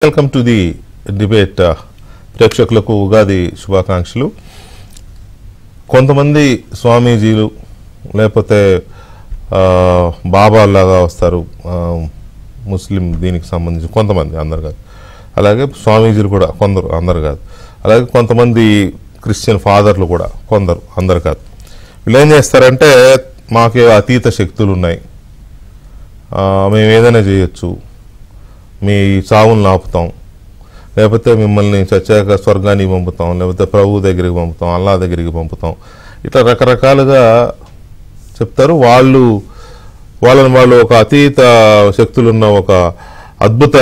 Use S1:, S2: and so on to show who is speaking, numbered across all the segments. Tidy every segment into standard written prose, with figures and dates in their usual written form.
S1: Welcome to the debate. ప్రేక్షకులకు ఉగాది శుభాకాంక్షలు. కొంతమంది స్వామీజీలు లేకపోతే బాబాల్లాగా వస్తారు ముస్లిం దీనికి సంబంధించి కొంతమంది, అందరు కాదు. అలాగే స్వామీజీలు కూడా కొందరు, అందరు కాదు. అలాగే కొంతమంది క్రిస్టియన్ ఫాదర్లు కూడా కొందరు, అందరు కాదు. వీళ్ళు ఏం చేస్తారంటే మాకు అతీత శక్తులు ఉన్నాయి, మేము ఏదైనా చేయొచ్చు, మీ చావులను ఆపుతాం, లేకపోతే మిమ్మల్ని చచ్చాక స్వర్గానికి పంపుతాం, లేకపోతే ప్రభు దగ్గరికి పంపుతాం, అల్లా దగ్గరికి పంపుతాం, ఇట్లా రకరకాలుగా చెప్తారు. వాళ్ళని ఒక అతీత శక్తులున్న ఒక అద్భుత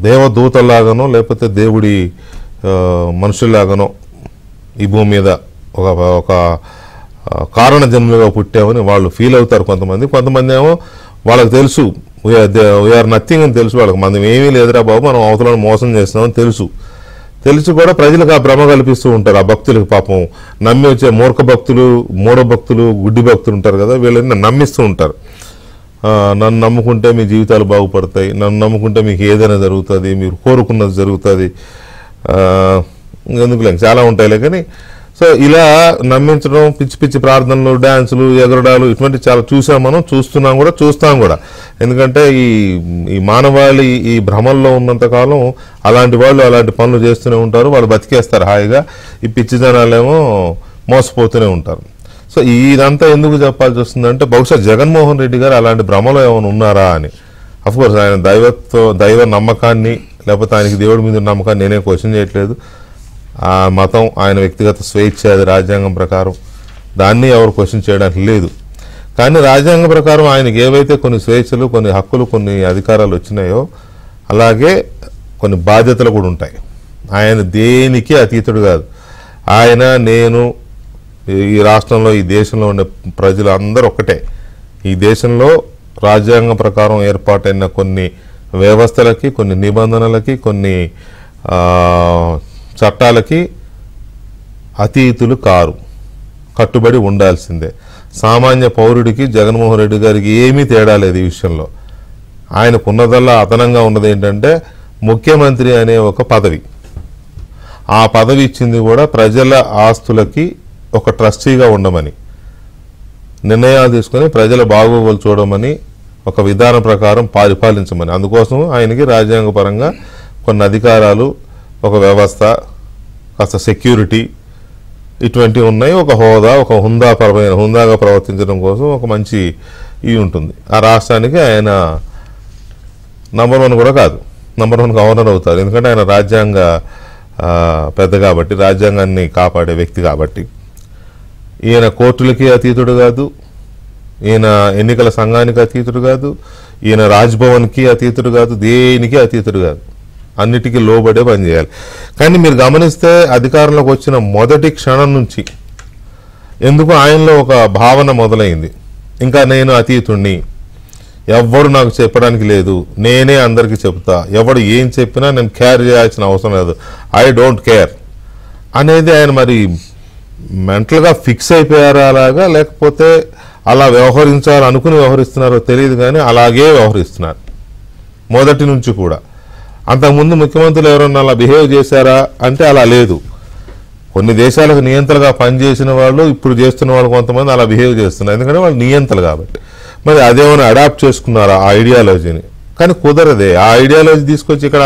S1: దేవదూతలాగానో లేకపోతే దేవుడి మనుషుల్లాగానో ఈ భూమి మీద ఒక కారణ జన్మలుగా పుట్టామని వాళ్ళు ఫీల్ అవుతారు కొంతమంది ఏమో వాళ్ళకి తెలుసు వీఆర్ నథింగ్ అని తెలుసు వాళ్ళకి, మనం ఏమీ లేదురా బాబు, మనం అవతలను మోసం చేస్తున్నామని తెలుసు కూడా ప్రజలకు ఆ భ్రమ కల్పిస్తూ ఉంటారు. ఆ భక్తులకు పాపం నమ్మి వచ్చే మూర్ఖ భక్తులు, మూఢ భక్తులు, గుడ్డి భక్తులు ఉంటారు కదా, వీళ్ళని నమ్మిస్తూ ఉంటారు. నన్ను నమ్ముకుంటే మీ జీవితాలు బాగుపడతాయి, నన్ను నమ్ముకుంటే మీకు ఏదైనా జరుగుతుంది, మీరు కోరుకున్నది జరుగుతుంది, ఎందుకులే చాలా ఉంటాయిలే. కానీ సో ఇలా నమ్మించడం, పిచ్చి పిచ్చి ప్రార్థనలు, డ్యాన్సులు, ఎగరడాలు, ఇటువంటి చాలా చూసాం, మనం చూస్తాం కూడా. ఎందుకంటే ఈ మానవాళి ఈ భ్రమల్లో ఉన్నంతకాలం అలాంటి వాళ్ళు అలాంటి పనులు చేస్తూనే ఉంటారు, వాళ్ళు బతికేస్తారు హాయిగా. ఈ పిచ్చి జనాలేమో మోసపోతూనే ఉంటారు. సో ఇదంతా ఎందుకు చెప్పాల్సి వస్తుందంటే బహుశా జగన్మోహన్ రెడ్డి గారు అలాంటి భ్రమలో ఏమైనా ఉన్నారా అని. అఫ్కోర్స్ ఆయన దైవ నమ్మకాన్ని లేకపోతే ఆయనకి దేవుడి మీద నమ్మకాన్ని నేనే క్వశ్చన్ చేయట్లేదు. ఆ మతం ఆయన వ్యక్తిగత స్వేచ్ఛ, అది రాజ్యాంగం ప్రకారం, దాన్ని ఎవరు క్వశ్చన్ చేయడానికి లేదు. కానీ రాజ్యాంగం ప్రకారం ఆయనకి ఏవైతే కొన్ని స్వేచ్ఛలు, కొన్ని హక్కులు, కొన్ని అధికారాలు వచ్చినాయో అలాగే కొన్ని బాధ్యతలు కూడా ఉంటాయి. ఆయన దేనికి అతీతుడు కాదు. ఆయన, నేను, ఈ రాష్ట్రంలో, ఈ దేశంలో ఉండే ప్రజలు అందరూ ఒక్కటే. ఈ దేశంలో రాజ్యాంగం ప్రకారం ఏర్పాటైన కొన్ని వ్యవస్థలకి, కొన్ని నిబంధనలకి, కొన్ని చట్టాలకి అతీతులు కారు, కట్టుబడి ఉండాల్సిందే. సామాన్య పౌరుడికి జగన్మోహన్ రెడ్డి గారికి ఏమీ తేడా లేదు ఈ విషయంలో. ఆయనకున్నదల్లా అదనంగా ఉన్నది ఏంటంటే ముఖ్యమంత్రి అనే ఒక పదవి. ఆ పదవి ఇచ్చింది కూడా ప్రజల ఆస్తులకి ఒక ట్రస్టీగా ఉండమని, నిర్ణయాలు తీసుకొని ప్రజల బాగోగులు చూడమని, ఒక విధానం ప్రకారం పరిపాలించమని. అందుకోసం ఆయనకి రాజ్యాంగపరంగా కొన్ని అధికారాలు, ఒక వ్యవస్థ, కాస్త సెక్యూరిటీ, ఇటువంటివి ఉన్నాయి. ఒక హోదా, ఒక హుందాగా ప్రవర్తించడం కోసం ఒక మంచి ఉంటుంది. ఆ రాష్ట్రానికి ఆయన నంబర్ 1 కూడా కాదు, నంబర్ 1 గవర్నర్ అవుతారు. ఎందుకంటే ఆయన రాజ్యాంగ పెద్ద కాబట్టి, రాజ్యాంగాన్ని కాపాడే వ్యక్తి కాబట్టి. ఈయన కోర్టులకి అతీతుడు కాదు, ఈయన ఎన్నికల సంఘానికి అతీతుడు కాదు, ఈయన రాజ్భవన్కి అతీతుడు కాదు, దేనికి అతీతుడు కాదు. అన్నిటికీ లోబడే పనిచేయాలి. కానీ మీరు గమనిస్తే అధికారంలోకి వచ్చిన మొదటి క్షణం నుంచి ఎందుకు ఆయనలో ఒక భావన మొదలైంది, ఇంకా నేను అతీతుణ్ణి, ఎవ్వరు నాకు చెప్పడానికి లేదు, నేనే అందరికీ చెప్తా, ఎవడు ఏం చెప్పినా నేను కేర్ చేయాల్సిన అవసరం లేదు, ఐ డోంట్ కేర్ అనేది ఆయన మరి మెంటల్గా ఫిక్స్ అయిపోయారా అలాగా, లేకపోతే అలా వ్యవహరించాలనుకుని వ్యవహరిస్తున్నారో తెలియదు, కానీ అలాగే వ్యవహరిస్తున్నారు మొదటి నుంచి కూడా. అంతకుముందు ముఖ్యమంత్రులు ఎవరన్నా అలా బిహేవ్ చేశారా అంటే అలా లేదు. కొన్ని దేశాలకు నియంత్రణగా పనిచేసిన వాళ్ళు ఇప్పుడు చేస్తున్న వాళ్ళు కొంతమంది అలా బిహేవ్ చేస్తున్నారు, ఎందుకంటే వాళ్ళు నియంత్రలు కాబట్టి. మరి అదేమైనా అడాప్ట్ చేసుకున్నారా ఆ ఐడియాలజీని? కానీ కుదరదే. ఆ ఐడియాలజీ తీసుకొచ్చి ఇక్కడ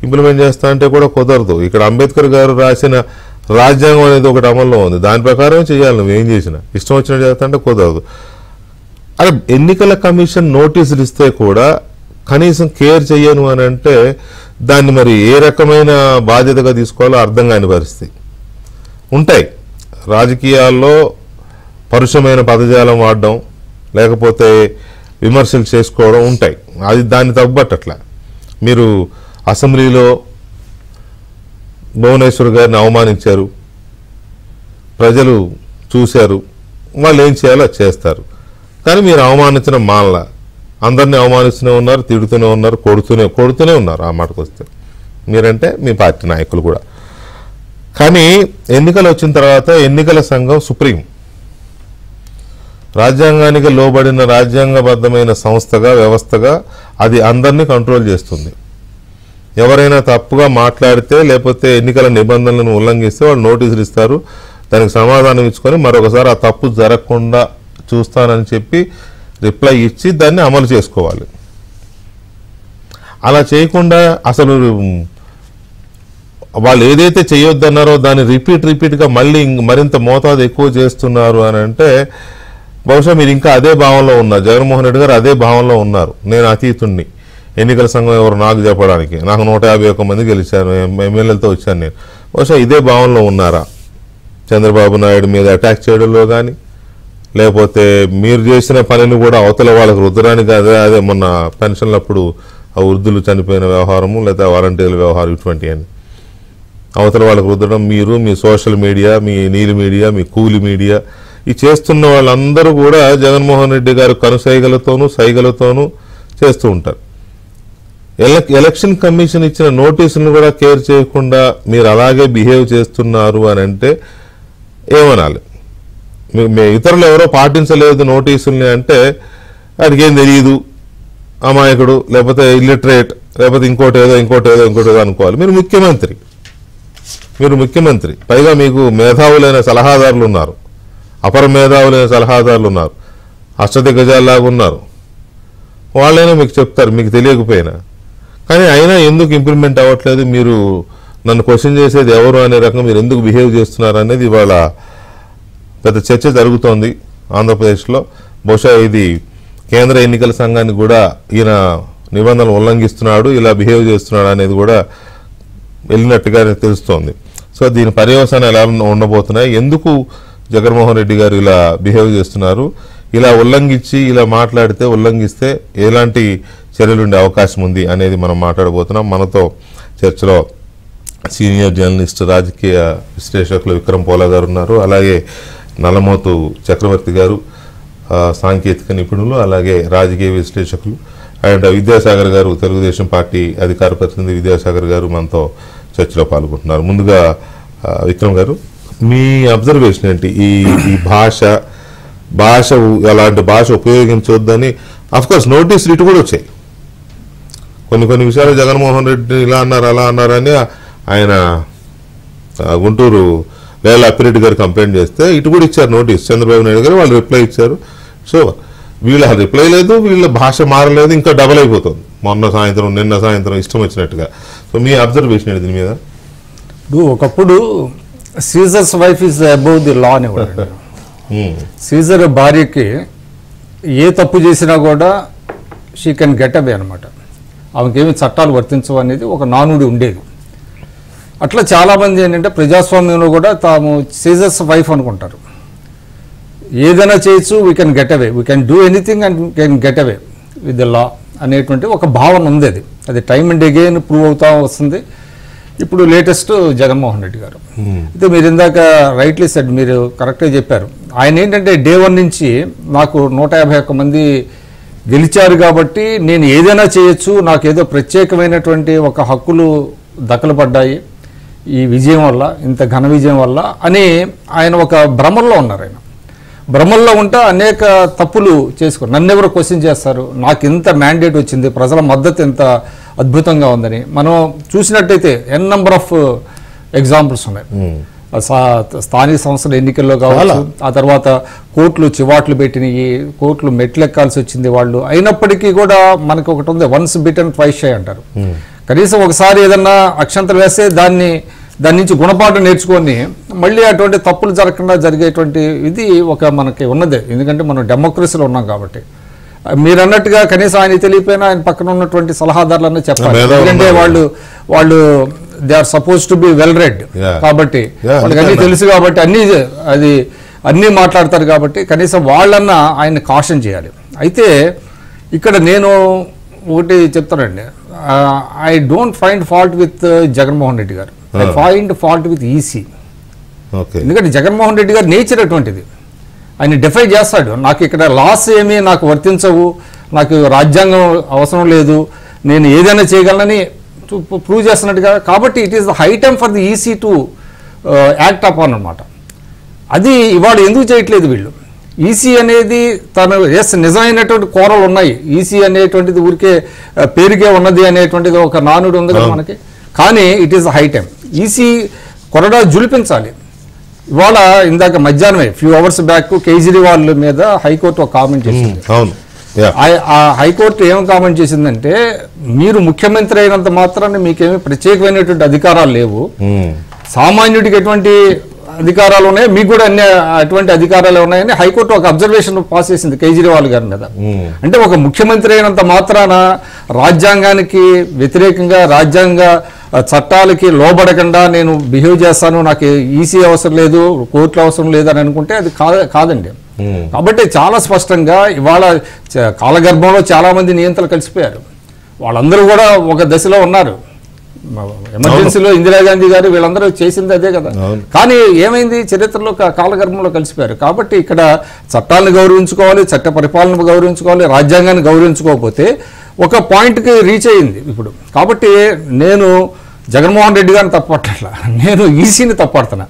S1: ఇంప్లిమెంట్ చేస్తా అంటే కూడా కుదరదు. ఇక్కడ అంబేద్కర్ గారు రాసిన రాజ్యాంగం అనేది ఒకటి అమల్లో ఉంది, దాని ప్రకారం చేయాలి. నువ్వేం చేసినా ఇష్టం వచ్చినట్టు చేస్తా అంటే కుదరదు. అలా ఎన్నికల కమిషన్ నోటీసులు ఇస్తే కూడా కనీసం కేర్ చెయ్యను అని అంటే దాన్ని మరి ఏ రకమైన బాధ్యతగా తీసుకోవాలో అర్థం కాని పరిస్థితి. ఉంటాయి రాజకీయాల్లో పరుషమైన పదజాలం వాడడం, లేకపోతే విమర్శలు చేసుకోవడం ఉంటాయి. అది దాన్ని తగ్గబట్టట్లా. మీరు అసెంబ్లీలో భువనేశ్వర్ గారిని అవమానించారు, ప్రజలు చూశారు, వాళ్ళు ఏం చేయాలో చేస్తారు. కానీ మీరు అవమానించడం మానలా, అందరినీ అవమానిస్తూనే ఉన్నారు, తిడుతూనే ఉన్నారు, కొడుతూనే ఉన్నారు. ఆ మాటకు వస్తే మీరంటే మీ పార్టీ నాయకులు కూడా. కానీ ఎన్నికలు వచ్చిన తర్వాత ఎన్నికల సంఘం సుప్రీం, రాజ్యాంగానికి లోబడిన రాజ్యాంగబద్ధమైన సంస్థగా, వ్యవస్థగా అది అందరినీ కంట్రోల్ చేస్తుంది. ఎవరైనా తప్పుగా మాట్లాడితే లేకపోతే ఎన్నికల నిబంధనలను ఉల్లంఘిస్తే వాళ్ళు నోటీసులు ఇస్తారు, దానికి సమాధానం ఇచ్చుకొని మరొకసారి ఆ తప్పు జరగకుండా చూస్తానని చెప్పి రిప్లై ఇచ్చి దాన్ని అమలు చేసుకోవాలి. అలా చేయకుండా అసలు వాళ్ళు ఏదైతే చేయొద్దన్నారో దాన్ని రిపీట్గా మళ్ళీ మరింత మోతాదు ఎక్కువ చేస్తున్నారు అని అంటే బహుశా మీరు ఇంకా అదే భావంలో ఉన్నారు. జగన్మోహన్ రెడ్డి గారు అదే భావంలో ఉన్నారు. నేను అతీతుణ్ణి, ఎన్నికల సంఘం ఎవరు నాకు చెప్పడానికి, నాకు 151 మంది గెలిచాను, ఎమ్మెల్యేలతో వచ్చాను నేను. బహుశా ఇదే భావంలో ఉన్నారా? చంద్రబాబు నాయుడు మీద అటాక్ చేయడంలో కానీ, లేకపోతే మీరు చేసిన పనిని కూడా అవతల వాళ్ళకి రుద్దడానికి, అదే మొన్న పెన్షన్లప్పుడు ఆ వృద్ధులు చనిపోయిన వ్యవహారము లేదా వాలంటీర్ల వ్యవహారం ఇటువంటి అని అవతల వాళ్ళకి రుద్దడం, మీరు మీ సోషల్ మీడియా, మీ నీలి మీడియా, మీ కూలి మీడియా, ఈ చేస్తున్న వాళ్ళందరూ కూడా జగన్మోహన్ రెడ్డి గారు కనుసైగలతోనూ సైగలతోనూ చేస్తూ ఉంటారు. ఎలక్షన్ కమిషన్ ఇచ్చిన నోటీసులను కూడా కేర్ చేయకుండా మీరు అలాగే బిహేవ్ చేస్తున్నారు అని అంటే ఏమనాలి? ఇతరులు ఎవరో పాటించలేదు నోటీసుల్ని అంటే వాడికి ఏం తెలియదు, అమాయకుడు, లేకపోతే ఇల్లిటరేట్, లేకపోతే ఇంకోటి ఏదో అనుకోవాలి. మీరు ముఖ్యమంత్రి, పైగా మీకు మేధావులైన సలహాదారులు ఉన్నారు, అపర మేధావులైన సలహాదారులు ఉన్నారు, అష్టదిగ్గజాల్లాగా ఉన్నారు. వాళ్ళైనా మీకు చెప్తారు మీకు తెలియకపోయినా. కానీ అయినా ఎందుకు ఇంప్లిమెంట్ అవ్వట్లేదు, మీరు నన్ను క్వశ్చన్ చేసేది ఎవరు అనే రకంగా మీరు ఎందుకు బిహేవ్ చేస్తున్నారు అనేది ఇవాళ పెద్ద చర్చ జరుగుతోంది ఆంధ్రప్రదేశ్లో. బహుశా ఇది కేంద్ర ఎన్నికల సంఘానికి కూడా ఈయన నిబంధనలు ఉల్లంఘిస్తున్నాడు, ఇలా బిహేవ్ చేస్తున్నాడు అనేది కూడా వెళ్ళినట్టుగానే తెలుస్తోంది. సో దీని పర్యవసానాలు ఎలా ఉండబోతున్నాయి, ఎందుకు జగన్మోహన్ రెడ్డి గారు ఇలా బిహేవ్ చేస్తున్నారు, ఇలా ఇలా ఉల్లంఘిస్తే ఎలాంటి చర్యలు ఉండే అవకాశం ఉంది అనేది మనం మాట్లాడబోతున్నాం. మనతో చర్చలో సీనియర్ జర్నలిస్ట్, రాజకీయ విశ్లేషకులు విక్రమ్ పోలా గారు ఉన్నారు, అలాగే నల్లమోతు చక్రవర్తి గారు సాంకేతిక నిపుణులు, అలాగే రాజకీయ విశ్లేషకులు, అండ్ విద్యాసాగర్ గారు తెలుగుదేశం పార్టీ అధికార ప్రతినిధి విద్యాసాగర్ గారు మనతో చర్చలో పాల్గొంటున్నారు. ముందుగా విక్రమ్ గారు, మీ అబ్జర్వేషన్ ఏంటి? ఈ భాష అలాంటి భాష ఉపయోగించవద్దని అఫ్కోర్స్ నోటీసులు ఇటు కూడా వచ్చాయి. కొన్ని విషయాలు జగన్మోహన్ రెడ్డి ఇలా అన్నారు అలా అన్నారని ఆయన గుంటూరు వేల అప్పిరెడ్డి గారు కంప్లైంట్ చేస్తే ఇటు కూడా ఇచ్చారు నోటీస్, చంద్రబాబు నాయుడు గారు వాళ్ళు రిప్లై ఇచ్చారు. సో వీళ్ళ రిప్లై లేదు, వీళ్ళ భాష మారలేదు, ఇంకా డబల్ అయిపోతుంది నిన్న సాయంత్రం ఇష్టం వచ్చినట్టుగా. సో మీ అబ్జర్వేషన్ ఏంటి దీని మీద?
S2: ఒకప్పుడు Caesar's wife is above the law అని సీజర్ భార్యకి ఏ తప్పు చేసినా కూడా షీ కెన్ గెట్ అవే అనమాట, ఆమెకేమి చట్టాలు వర్తించవు అనేది ఒక నానుడి ఉండేది. అట్లా చాలామంది ఏంటంటే ప్రజాస్వామ్యంలో కూడా తాము సీజర్స్ వైఫ్ అనుకుంటారు, ఏదైనా చేయొచ్చు, we can get away, we can do anything and we can get away with the law అనేటువంటి ఒక భావన ఉంది. అది టైమ్ అండ్ అగైన్ ప్రూవ్ అవుతా వస్తుంది. ఇప్పుడు లేటెస్ట్ జగన్మోహన్ రెడ్డి గారు అయితే మీరు ఇందాక రైట్లీ సెడ్, మీరు కరెక్ట్గా చెప్పారు. ఆయన ఏంటంటే డే 1 నుంచి నాకు 151 మంది గెలిచారు కాబట్టి నేను ఏదైనా చేయొచ్చు, నాకేదో ప్రత్యేకమైనటువంటి ఒక హక్కులు దక్కలుపడ్డాయి ఈ విజయం వల్ల, ఇంత ఘన విజయం వల్ల అని ఆయన ఒక భ్రమల్లో ఉన్నారు. ఆయన భ్రమల్లో ఉంటే అనేక తప్పులు చేసుకున్నారు. నన్ను ఎవరు క్వశ్చన్ చేస్తారు, నాకు ఇంత మ్యాండేట్ వచ్చింది, ప్రజల మద్దతు ఎంత అద్భుతంగా ఉందని మనం చూసినట్టయితే ఎన్ నెంబర్ ఆఫ్ ఎగ్జాంపుల్స్ ఉన్నాయి. స్థానిక సంస్థల ఎన్నికల్లో కావచ్చు, ఆ తర్వాత కోర్టులు చివాట్లు పెట్టినవి, కోర్టులు మెట్లెక్కాల్సి వచ్చింది వాళ్ళు. అయినప్పటికీ కూడా మనకి ఒకటి ఉంది, వన్స్ బిటన్ ట్వైస్ షై అంటారు. కనీసం ఒకసారి ఏదన్నా అక్షంతలు వేస్తే దాని నుంచి గుణపాఠం నేర్చుకొని మళ్ళీ అటువంటి తప్పులు జరగకుండా జరిగేటువంటి ఇది ఒక మనకి ఉన్నదే. ఎందుకంటే మనం డెమోక్రసీలో ఉన్నాం కాబట్టి. మీరు అన్నట్టుగా కనీసం ఆయన తెలియపోయినా ఆయన పక్కన ఉన్నటువంటి సలహాదారులన్నీ చెప్పాలి, ఎందుకంటే వాళ్ళు they are suppose to be well read కాబట్టి, వాళ్ళకి అన్నీ తెలుసు కాబట్టి అన్నీ మాట్లాడతారు కాబట్టి కనీసం వాళ్ళన్నా ఆయన కాషన్ చేయాలి. అయితే ఇక్కడ నేను ఒకటి చెప్తానండి, I don't find fault with Jaganmohan Reddy garu, I find fault with EC. ఎందుకంటే జగన్మోహన్ రెడ్డి గారు నేచర్ అటువంటిది, ఆయన డిఫై చేస్తాడు. నాకు ఇక్కడ లాస్ ఏమీ నాకు వర్తించవు, నాకు రాజ్యాంగం అవసరం లేదు, నేను ఏదైనా చేయగలనని ప్రూవ్ చేస్తున్నట్టుగా. కాబట్టి it is the high time for the EC to act upon అనమాట. అది ఇవాళ ఎందుకు చేయట్లేదు వీళ్ళు? ఈసీ అనేది తను నిజమైనటువంటి కోరలు ఉన్నాయి. ఈసీ అనేటువంటిది ఊరికే పేరుకే ఉన్నది అనేటువంటిది ఒక నానుడు ఉంది కదా మనకి. కానీ it is high time EC కొరడా జులిపించాలి. ఇవాళ ఇందాక మధ్యాహ్నమే ఫ్యూ అవర్స్ బ్యాక్ కేజ్రీవాల్ మీద హైకోర్టు ఒక కామెంట్ చేసింది. ఆ హైకోర్టు ఏం కామెంట్ చేసిందంటే, మీరు ముఖ్యమంత్రి అయినంత మాత్రాన్ని మీకేమీ ప్రత్యేకమైనటువంటి అధికారాలు లేవు, సామాన్యుడికి ఎటువంటి అధికారాలు ఉన్నాయి, మీకు కూడా అన్ని అటువంటి అధికారాలు ఉన్నాయని హైకోర్టు ఒక అబ్జర్వేషన్ పాస్ చేసింది కేజ్రీవాల్ గారి మీద. అంటే ఒక ముఖ్యమంత్రి అయినంత మాత్రాన రాజ్యాంగానికి వ్యతిరేకంగా రాజ్యాంగ చట్టాలకి లోబడకుండా నేను బిహేవ్ చేస్తాను, నాకు ఈసీ అవసరం లేదు, కోర్టులు అవసరం లేదు అని అనుకుంటే అది కాదండి. కాబట్టి చాలా స్పష్టంగా ఇవాళ కాలగర్భంలో చాలా మంది నియంత్రణలు కలిసిపోయారు. వాళ్ళందరూ కూడా ఒక దశలో ఉన్నారు. ఎమర్జెన్సీలో ఇందిరాగాంధీ గారు వీళ్ళందరూ చేసింది అదే కదా. కానీ ఏమైంది, చరిత్రలో కాలగర్భంలో కలిసిపోయారు. కాబట్టి ఇక్కడ చట్టాలను గౌరవించుకోవాలి, చట్ట పరిపాలన గౌరవించుకోవాలి, రాజ్యాంగాన్ని గౌరవించుకోకపోతే ఒక పాయింట్కి రీచ్ అయ్యింది ఇప్పుడు. కాబట్టి నేను జగన్మోహన్ రెడ్డి గారిని తప్పట్లా, నేను ఈసీని తప్పడుతున్నా.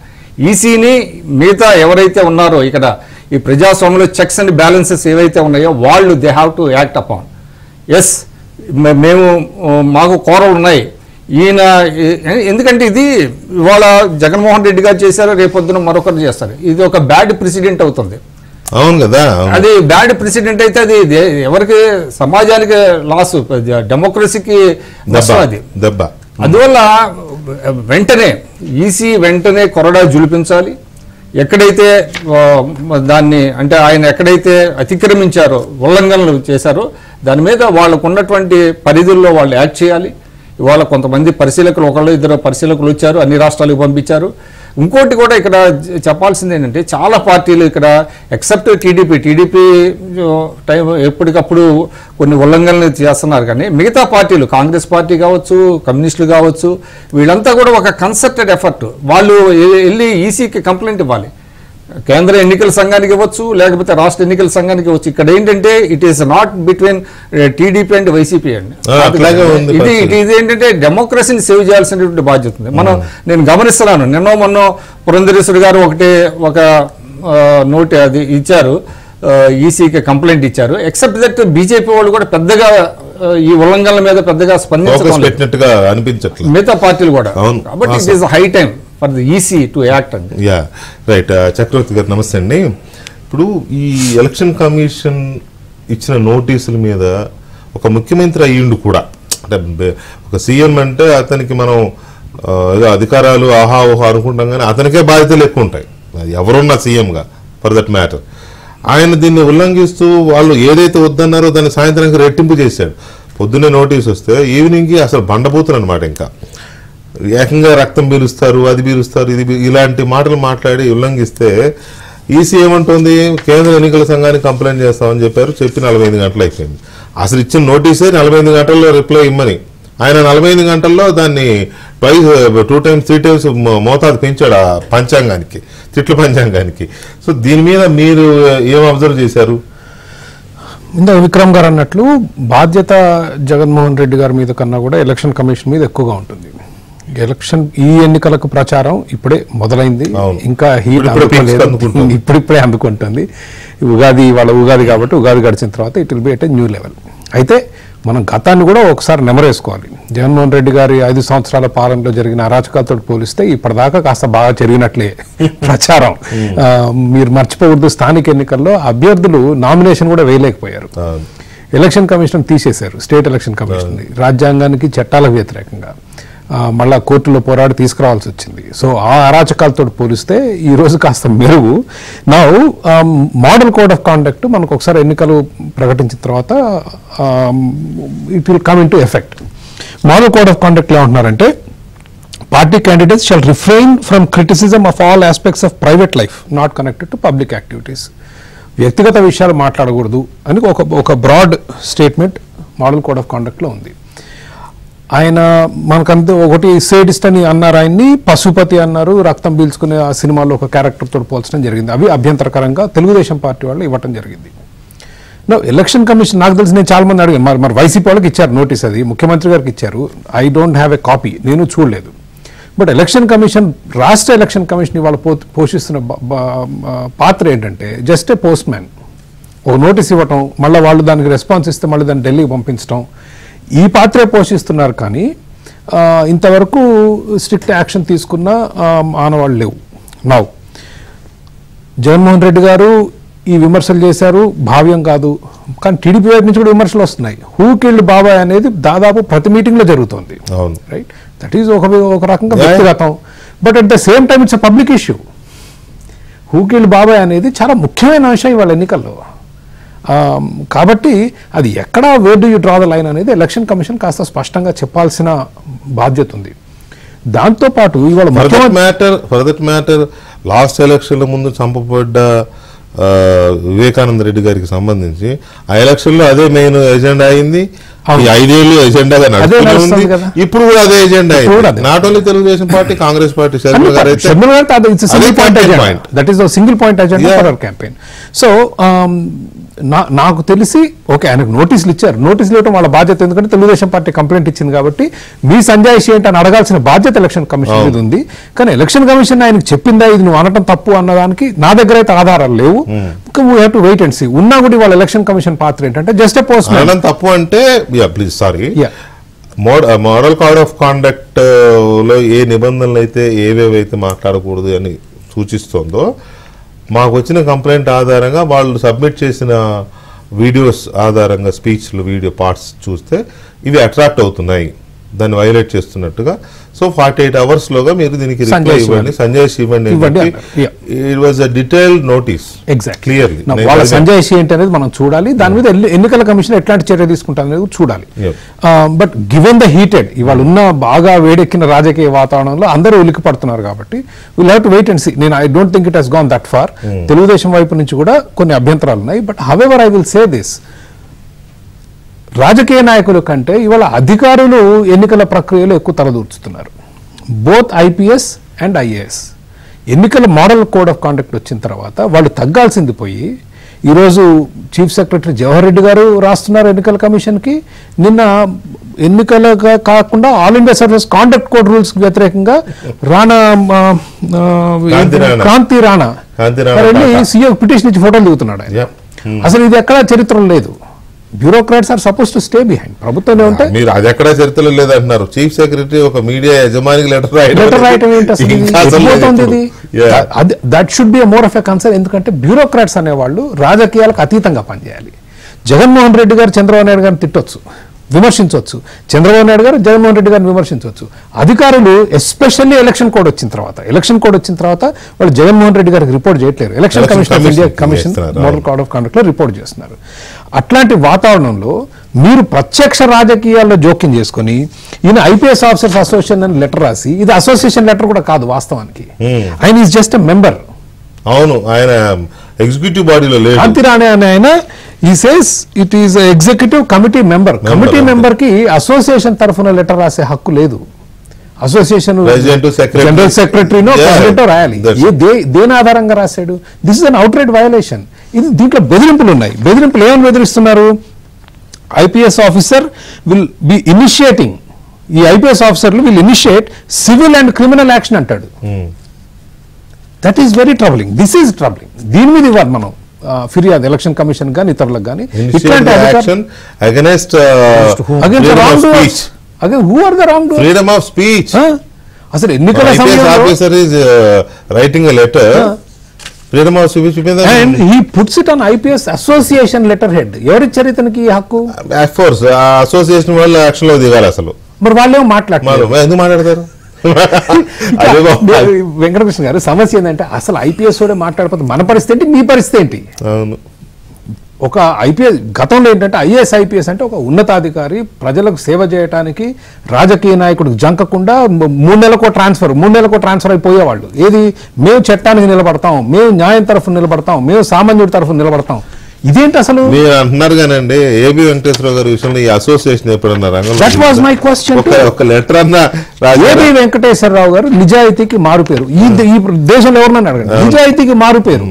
S2: ఈసీని మిగతా ఎవరైతే ఉన్నారో ఇక్కడ ఈ ప్రజాస్వామ్యంలో చెక్స్ అండ్ బ్యాలెన్సెస్ ఏవైతే ఉన్నాయో వాళ్ళు they have to act upon. Yes, మాకు కోరలు ఉన్నాయి ఈయన, ఎందుకంటే ఇది ఇవాళ జగన్మోహన్ రెడ్డి గారు చేశారు, రేపొద్దున మరొకరు చేస్తారు. ఇది ఒక బ్యాడ్ ప్రెసిడెంట్ అవుతుంది.
S1: అవును కదా, అది
S2: బ్యాడ్ ప్రెసిడెంట్ అయితే అది ఎవరికి, సమాజానికి లాస్, డెమోక్రసీకి నష్టం అది దెబ్బ. అందువల్ల వెంటనే ఈసీ వెంటనే కొరడా జులిపించాలి. ఎక్కడైతే దాన్ని అంటే ఆయన ఎక్కడైతే అతిక్రమించారో, ఉల్లంఘనలు చేశారో దాని మీద వాళ్ళకు ఉన్నటువంటి పరిధుల్లో వాళ్ళు యాక్ట్ చేయాలి. ఇవాళ కొంతమంది పరిశీలకులు, ఒకళ్ళు ఇద్దరు పరిశీలకులు వచ్చారు, అన్ని రాష్ట్రాలకు పంపించారు. ఇంకోటి కూడా ఇక్కడ చెప్పాల్సింది ఏంటంటే, చాలా పార్టీలు ఇక్కడ ఎక్సెప్ట్ టీడీపీ టైం ఎప్పటికప్పుడు కొన్ని ఉల్లంఘనలు చేస్తున్నారు. కానీ మిగతా పార్టీలు, కాంగ్రెస్ పార్టీ కావచ్చు, కమ్యూనిస్టులు కావచ్చు, వీళ్ళంతా కూడా ఒక కన్సర్టెడ్ ఎఫర్ట్, వాళ్ళు వెళ్ళి ఈసీకి కంప్లైంట్ ఇవ్వాలి. కేంద్ర ఎన్నికల సంఘానికి ఇవ్వచ్చు, లేకపోతే రాష్ట్ర ఎన్నికల సంఘానికి ఇవ్వచ్చు. ఇక్కడ ఏంటంటే it is not between TDP and YCP అండి. ఇది ఏంటంటే డెమోక్రసీని సేవ్ చేయాల్సినటువంటి బాధ్యత ఉంది. నేను గమనిస్తున్నాను, నిన్నో మొన్న పురంధరేశ్వరి గారు ఒక నోట్ అది ఇచ్చారు, ఈసీకి కంప్లైంట్ ఇచ్చారు. ఎక్సెప్ట్ దట్ బీజేపీ వాళ్ళు కూడా పెద్దగా ఈ ఉల్లంఘనల మీద పెద్దగా స్పందించట్లుగా అనిపించట్లేదు, మిగతా పార్టీలు కూడా. కాబట్టి it is high time for the EC to act అండి.
S1: Yeah right. చక్రవర్తి గారు నమస్తే అండి. ఇప్పుడు ఈ ఎలక్షన్ కమిషన్ ఇచ్చిన నోటీసుల మీద ఒక ముఖ్యమంత్రి అయ్యిండు కూడా, అంటే ఒక సీఎం అంటే అతనికి మనం ఏదో అధికారాలు ఆహా ఊహా అనుకుంటాం, కానీ అతనికే బాధ్యతలు ఎక్కువ ఉంటాయి, ఎవరున్నా సీఎంగా ఫర్ దట్ మ్యాటర్. ఆయన దీన్ని ఉల్లంఘిస్తూ వాళ్ళు ఏదైతే వద్దన్నారో దాన్ని సాయంత్రానికి రెట్టింపు చేశాడు. పొద్దున్నే నోటీస్ వస్తే ఈవినింగ్కి అసలు బండబూతులు అనమాట, ఇంకా ఏకంగా రక్తం పీలుస్తారు, అది పీలుస్తారు, ఇది ఇలాంటి మాటలు మాట్లాడి ఉల్లంఘిస్తే ఈసీ ఏమంటుంది, కేంద్ర ఎన్నికల సంఘానికి కంప్లైంట్ చేస్తామని చెప్పారు, చెప్పి 45 గంటలు అయిపోయింది. అసలు ఇచ్చిన నోటీసే 45 గంటల్లో రిప్లై ఇమ్మని, ఆయన 45 గంటల్లో దాన్ని 2 times 3 times మోతాదు పెంచాడు ఆ పంచాంగానికి, తిట్ల పంచాంగానికి. సో దీని మీద మీరు ఏం అబ్జర్వ్ చేశారు?
S3: ఇందాక విక్రమ్ గారు అన్నట్లు బాధ్యత జగన్మోహన్ రెడ్డి గారి మీద కన్నా కూడా ఎలక్షన్ కమిషన్ మీద ఎక్కువగా ఉంటుంది. ఈ ఎన్నికలకు ప్రచారం ఇప్పుడే మొదలైంది, ఇంకా హీట్ ఇప్పుడిప్పుడే అందుకుంటుంది. వాళ్ళ ఉగాది కాబట్టి ఉగాది గడిచిన తర్వాత it will be at new level. అయితే మనం గతాన్ని కూడా ఒకసారి నెమరేసుకోవాలి. జగన్మోహన్ రెడ్డి గారి 5 సంవత్సరాల పాలనలో జరిగిన అరాచకాలతో పోలిస్తే ఇప్పటిదాకా కాస్త బాగా జరిగినట్లే ప్రచారం. మీరు మర్చిపోకూడదు, స్థానిక ఎన్నికల్లో అభ్యర్థులు నామినేషన్ కూడా వేయలేకపోయారు. ఎలక్షన్ కమిషన్ తీసేశారు, స్టేట్ ఎలక్షన్ కమిషన్ రాజ్యాంగానికి చట్టాలకు వ్యతిరేకంగా మళ్ళా కోర్టులో పోరాడి తీసుకురావాల్సి వచ్చింది. సో ఆ అరాచకాలతో పోలిస్తే ఈ రోజు కాస్త మెరుగు. నా మోడల్ కోడ్ ఆఫ్ కాండక్ట్ మనకు ఒకసారి ఎన్నికలు ప్రకటించిన తర్వాత it will come into effect. Model code of కాండక్ట్లో ఏమంటున్నారంటే, party candidates shall refrain from criticism of all aspects of private life not connected to public activities. వ్యక్తిగత విషయాలు మాట్లాడకూడదు అని ఒక broad statement model code of కాండక్ట్లో ఉంది. ఆయన మనకంతా ఒకటి సేడిస్ట్ అని అన్నారు, ఆయన్ని పశుపతి అన్నారు, రక్తం పీల్చుకునే ఆ సినిమాలో ఒక క్యారెక్టర్తో పోల్చడం జరిగింది. అవి అభ్యంతరకరంగా తెలుగుదేశం పార్టీ వాళ్ళు ఇవ్వటం జరిగింది. ఎలక్షన్ కమిషన్ నాకు తెలిసి నేను చాలా మంది అడిగాను, మరి వైసీపీ వాళ్ళకి ఇచ్చారు నోటీస్, అది ముఖ్యమంత్రి గారికి ఇచ్చారు. I don't have a copy, నేను చూడలేదు. బట్ ఎలక్షన్ కమిషన్, రాష్ట్ర ఎలక్షన్ కమిషన్ ఇవాళ పోషిస్తున్న పాత్ర ఏంటంటే జస్ట్ ఏ పోస్ట్ మ్యాన్. ఒక నోటీస్ ఇవ్వటం, మళ్ళీ వాళ్ళు దానికి రెస్పాన్స్ ఇస్తే మళ్ళీ దాన్ని ఢిల్లీకి పంపించడం, ఈ పాత్రే పోషిస్తున్నారు. కానీ ఇంతవరకు స్ట్రిక్ట్ యాక్షన్ తీసుకున్న ఆనవాళ్ళు లేవు. నౌ జగన్మోహన్ రెడ్డి గారు ఈ విమర్శలు చేశారు, భావ్యం కాదు. కానీ టీడీపీ వైపు నుంచి కూడా విమర్శలు వస్తున్నాయి. హూ కిల్డ్ బాబాయ్ అనేది దాదాపు ప్రతి మీటింగ్లో జరుగుతుంది. రైట్, దట్ ఈజ్ ఒక రకంగా వ్యక్తిగతం. But at the same time it's a public issue. Who killed బాబాయ్ అనేది చాలా ముఖ్యమైన అంశం ఇవాళ ఎన్నికల్లో. కాబట్టి అది ఎక్కడ where do you draw the line అనేది ఎలక్షన్ కమిషన్ కాస్త స్పష్టంగా చెప్పాల్సిన బాధ్యత ఉంది. దాంతోపాటు ఇవాళ
S1: ఫర్ దట్ మ్యాటర్ లాస్ట్ ఎలక్షన్ల ముందు చంపబడ్డ వివేకానంద రెడ్డి గారికి సంబంధించి ఆ ఎలక్షన్ లో అదే మెయిన్ ఎజెండా అయింది. ఈ 5 ఏళ్ళు ఎజెండాగా నడుస్తుంది. ఇప్పుడు కూడా అదే ఎజెండా అయింది. Not only Telugu Desam party, Congress party.
S3: That is the single point agenda for hour campaign. So నాకు తెలిసి ఓకే, ఆయనకు నోటీసులు ఇచ్చారు. నోటీసులు ఇవ్వడం వాళ్ళ బాధ్యత, ఎందుకంటే తెలుగుదేశం పార్టీ కంప్లైంట్ ఇచ్చింది కాబట్టి మీ సంజాయిషి ఏంటి అని అడగాల్సిన బాధ్యత ఎలక్షన్ కమిషన్ మీద ఉంది. కానీ ఎలక్షన్ కమిషన్ ఆయనకు చెప్పిందా ఇది నువ్వు అనటం తప్పు అన్నదానికి నా దగ్గర అయితే ఆధారాలు లేవు. We have to wait and see. ఉన్నా కూడా వాళ్ళ ఎలక్షన్ కమిషన్ పాత్ర ఏంటంటే జస్ట్ ఏ పోస్ట్ మ్యాన్.
S1: తప్పు అంటే please sorry, model code of conduct లో ఏ నిబంధనలు అయితే ఏవేవైతే మాట్లాడకూడదు అని సూచిస్తోందో, మాకు వచ్చిన కంప్లైంట్ ఆధారంగా వాళ్ళు సబ్మిట్ చేసిన వీడియోస్ ఆధారంగా స్పీచ్లు వీడియో పార్ట్స్ చూస్తే ఇవి అట్రాక్ట్ అవుతున్నాయి, దాన్ని వైలేట్ చేస్తున్నట్టుగా. సో 48 hours లోగా మీరు దీనికి రిప్లై ఇవ్వండి, సంజాయిషి ఇవ్వండి. It was a detailed notice.
S3: Clearly వాళ్ళ సంజాయిషి ఏంటి అనేది మనం చూడాలి. దాని మీద ఎన్నికల కమిషన్ ఎట్లాంటి చర్య తీసుకుంటారు అనేది చూడాలి. బట్ గివెన్ ద హీటెడ్ ఇవాళ ఉన్న బాగా వేడెక్కిన రాజకీయ వాతావరణంలో అందరూ ఉలికి పడుతున్నారు కాబట్టి will have to wait and see. నేను I don't think it has gone that far. Telugu Desam వైపు నుంచి కూడా కొన్ని అభ్యంతరాలు ఉన్నాయి. But however I will say this, రాజకీయ నాయకుల కంటే ఇవాళ అధికారులు ఎన్నికల ప్రక్రియలో ఎక్కువ తలదూర్చుతున్నారు. Both IPS and IAS. ఎన్నికల మోడల్ కోడ్ ఆఫ్ కాండక్ట్ వచ్చిన తర్వాత వాళ్ళు తగ్గాల్సింది పోయి ఈరోజు చీఫ్ సెక్రటరీ జవహర్ రెడ్డి గారు రాస్తున్నారు ఎన్నికల కమిషన్కి. నిన్న ఎన్నికల కాకుండా all India service conduct code rules కి వ్యతిరేకంగా క్రాంతి రాణా సీఎం పిటిషన్ ఇచ్చి ఫోటోలు దిగుతున్నాడు ఆయన. అసలు ఇది ఎక్కడా చరిత్రలో లేదు. Bureaucrats are suppose to stay behind. ప్రభుత్వం ఉంటే
S1: మీరు అది ఎక్కడ చరిత్రలో లేదంటున్నారు. చీఫ్ సెక్రటరీ ఒక మీడియా యజమానికి లెటర్
S3: రాయటం ఏంటి? That should be more of a concern. ఎందుకంటే బ్యూరోక్రాట్స్ అనేవాళ్ళు రాజకీయాలకు అతీతంగా పనిచేయాలి. జగన్మోహన్ రెడ్డి గారు చంద్రబాబు నాయుడు గారిని తిట్టొచ్చు, విమర్శించవచ్చు. చంద్రబాబు నాయుడు గారు జగన్మోహన్ రెడ్డి గారిని విమర్శించవచ్చు. అధికారులు ఎస్పెషల్లీ ఎలక్షన్ కోడ్ వచ్చిన తర్వాత వాళ్ళు జగన్మోహన్ రెడ్డి గారికి రిపోర్ట్ చేయట్లేరు. Election commission of India commission model code of conduct లో రిపోర్ట్ చేస్తున్నారు. అట్లాంటి వాతావరణంలో మీరు ప్రత్యక్ష రాజకీయాల్లో జోక్యం చేసుకుని ఈయన ఐపీఎస్ ఆఫీసర్స్ అసోసియేషన్ అని లెటర్ రాసి, ఇది అసోసియేషన్ లెటర్ కూడా కాదు వాస్తవానికి, ఆయన ఈజ్ జస్ట్ ఎ మెంబర్.
S1: అవును, ఆయన ఎగ్జిక్యూటివ్ బాడీలో లేదు.
S3: క్రాంతి రాణా అని ఆయన ఈ says it is executive committee member. Committee member కి అసోసియేషన్ తరఫున లెటర్ రాసే హక్కు లేదు. అసోసియేషన్ జనరల్ సెక్రటరీనో ప్రెసిడెంటో రాయాలి. దేని ఆధారంగా రాశాడు? This is an outright violation. ఇది దీంట్లో బెదిరింపులు ఉన్నాయి. బెదిరింపులు ఏమని బెదిరిస్తున్నారు? IPS officer will be initiating, ఈ ఐపీఎస్ ఆఫీసర్లు will initiate civil and criminal action అంటాడు. That is very troubling. This is troubling. దీని మీద ఇవ్వాలి మనం ఫిర్యాదు ఎలక్షన్ కమిషన్ కానీ ఇతరులకు కానీ. అసలు ఎన్నికల ఐపీఎస్ అసోసియేషన్ లెటర్ హెడ్ ఎవరిచ్చారు ఇతనికి ఈ హక్కు?
S1: అసోసియేషన్ వాళ్ళు యాక్షన్ లో దిగాలి. అసలు
S3: మరి వాళ్ళు ఏమో మాట్లాడతారు,
S1: ఎందుకు మాట్లాడతారు?
S3: వెంకటకృష్ణ గారు, సమస్య ఏంటంటే అసలు ఐపీఎస్ కూడా మాట్లాడకపోతే మన పరిస్థితి ఏంటి, మీ పరిస్థితి ఏంటి? ఒక ఐపీఎస్ గతంలో ఏంటంటే ఐఏఎస్ ఐపీఎస్ అంటే ఒక ఉన్నతాధికారి ప్రజలకు సేవ చేయడానికి రాజకీయ నాయకుడికి జంకకుండా 3 నెలలకో ట్రాన్స్ఫర్ అయిపోయేవాళ్ళు. ఏది, మేము చట్టానికి నిలబడతాం, మేము న్యాయం తరఫున నిలబడతాం, మేము సామాన్యుడి తరఫున నిలబడతాం. ఇదేంటి అసలు?
S1: మీరు అంటున్నారు కానండి, ఏబి వెంకటేశ్వరరావు గారి విషయంలో ఈ అసోసియేషన్ ఎప్పుడన్నా
S3: దట్ వాజ్ మై క్వశ్చన్.
S1: ఒక లెటర్ అన్న
S3: ఏబి వెంకటేశ్వరరావు గారు నిజాయితీకి మారుపేరు. ఈ దేశంలో ఎవరినైనా అడగండి, నిజాయితీకి మారుపేరు.